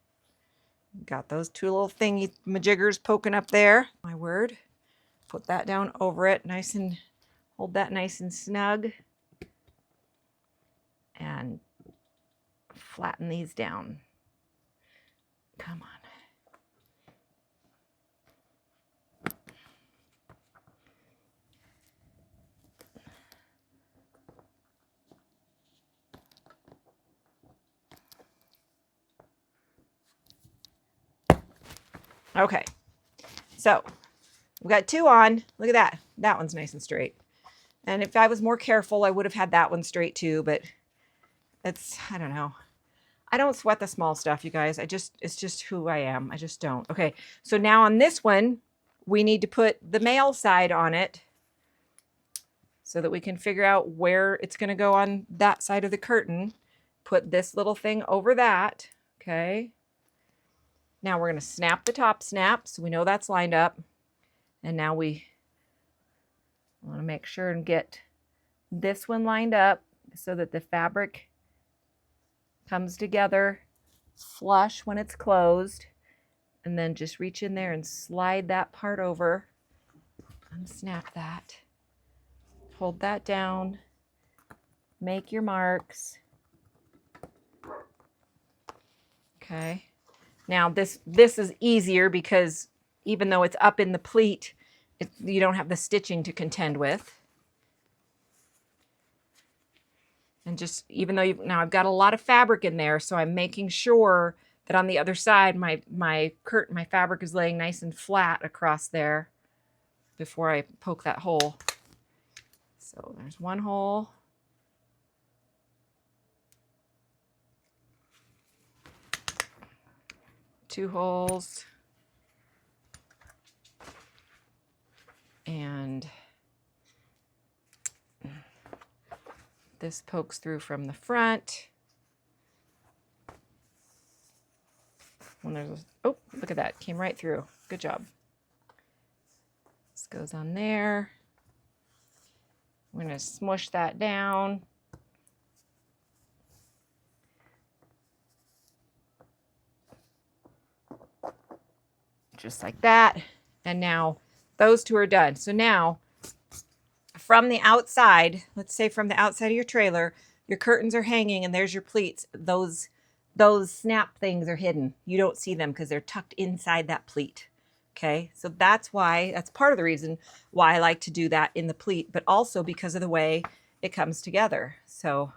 Got those two little thingy majiggers poking up there. My word. Put that down over it, nice and, hold that nice and snug. And flatten these down. Come on. Okay, so we've got two on. Look at that. That one's nice and straight. And if I was more careful, I would have had that one straight too, but it's, I don't know. I don't sweat the small stuff, you guys. It's just who I am. I just don't. Okay, so now on this one, we need to put the male side on it so that we can figure out where it's going to go on that side of the curtain. Put this little thing over that, okay? Now we're going to snap the top snap, so we know that's lined up. And now we want to make sure and get this one lined up so that the fabric comes together flush when it's closed. And then just reach in there and slide that part over. Unsnap that. Hold that down. Make your marks. Okay. Now this is easier because even though it's up in the pleat, you don't have the stitching to contend with. And just, even though now I've got a lot of fabric in there, so I'm making sure that on the other side, my fabric is laying nice and flat across there before I poke that hole. So there's one hole. Two holes. And this pokes through from the front. When there's oh, look at that, came right through. Good job. This goes on there. We're going to smush that down. Just like that. And now those two are done. So now from the outside, let's say from the outside of your trailer, your curtains are hanging and there's your pleats. Those snap things are hidden. You don't see them because they're tucked inside that pleat. Okay, so that's part of the reason why I like to do that in the pleat, but also because of the way it comes together. So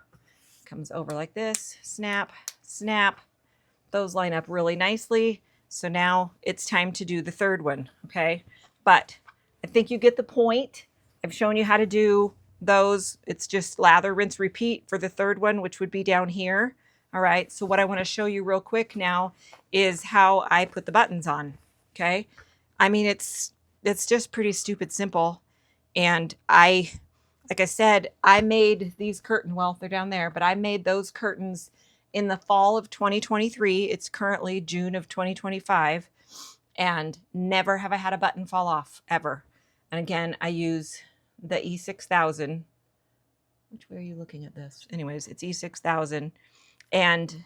it comes over like this, snap, snap. Those line up really nicely. So now it's time to do the third one, okay? But I think you get the point. I've shown you how to do those. It's just lather, rinse, repeat for the third one, which would be down here. All right, so what I want to show you real quick now is how I put the buttons on, okay? I mean, it's just pretty stupid simple. And like I said, I made these well, they're down there, but I made those curtains in the fall of 2023. It's currently June of 2025. And never have I had a button fall off, ever. And again, I use the E6000. Which way are you looking at this? Anyways, it's E6000. And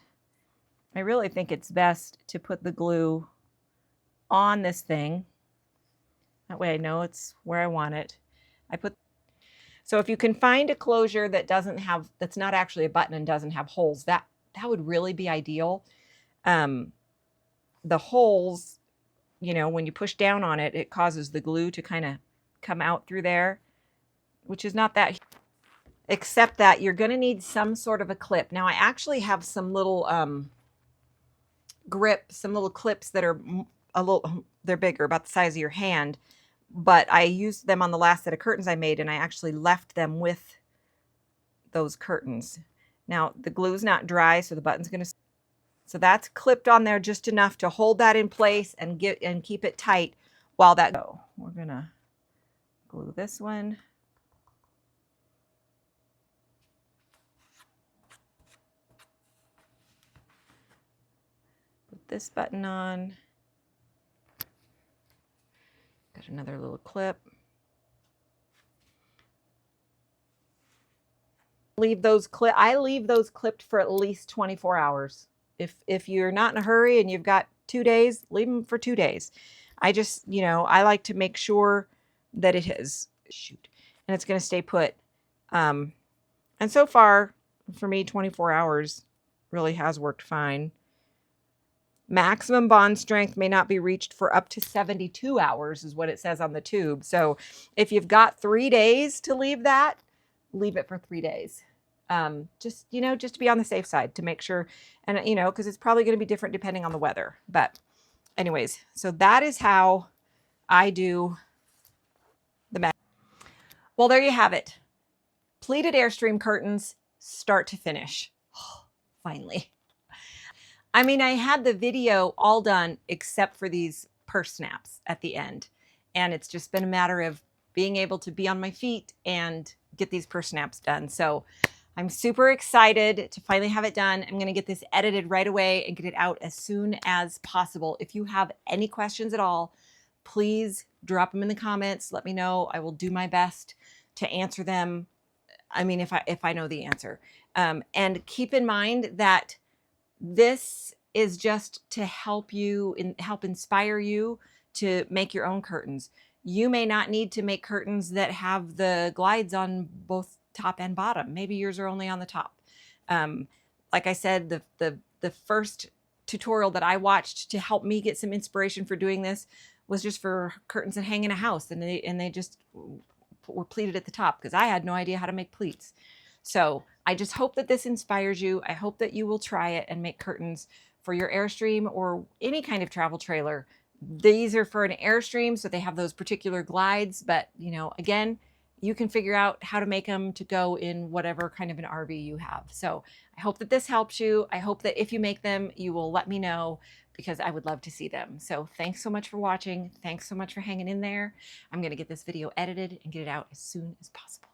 I really think it's best to put the glue on this thing. That way I know it's where I want it. So if you can find a closure that that's not actually a button and doesn't have holes, that would really be ideal. The holes, you know, when you push down on it, it causes the glue to kind of come out through there, which is not that, except that you're going to need some sort of a clip. Now I actually have some little some little clips that are they're bigger, about the size of your hand, but I used them on the last set of curtains I made, and I actually left them with those curtains. Now the glue's not dry, so the button's going to, so that's clipped on there just enough to hold that in place and keep it tight while that goes. We're going to glue this one. Put this button on. Got another little clip. I leave those clipped for at least 24 hours. If you're not in a hurry and you've got 2 days, leave them for 2 days. I just, you know, I like to make sure that it is, and it's going to stay put. And so far, for me, 24 hours really has worked fine. Maximum bond strength may not be reached for up to 72 hours is what it says on the tube. So if you've got 3 days to leave that, leave it for 3 days. Just, you know, just to be on the safe side, to make sure, and, you know, because it's probably going to be different depending on the weather. But anyways, so that is how I do the mat. Well, there you have it. Pleated Airstream curtains, start to finish. Oh, finally. I mean, I had the video all done except for these purse snaps at the end. And it's just been a matter of being able to be on my feet and get these purse snaps done. So I'm super excited to finally have it done. I'm going to get this edited right away and get it out as soon as possible. If you have any questions at all, please drop them in the comments. Let me know. I will do my best to answer them. I mean, if I know the answer. And keep in mind that this is just to help you help inspire you to make your own curtains. You may not need to make curtains that have the glides on both top and bottom. Maybe yours are only on the top. Like I said, the first tutorial that I watched to help me get some inspiration for doing this was just for curtains that hang in a house, and they just were pleated at the top because I had no idea how to make pleats. So I just hope that this inspires you. I hope that you will try it and make curtains for your Airstream or any kind of travel trailer. These are for an Airstream, so they have those particular glides, but, you know, again, you can figure out how to make them to go in whatever kind of an RV you have. So I hope that this helps you. I hope that if you make them, you will let me know, because I would love to see them. So thanks so much for watching. Thanks so much for hanging in there. I'm going to get this video edited and get it out as soon as possible.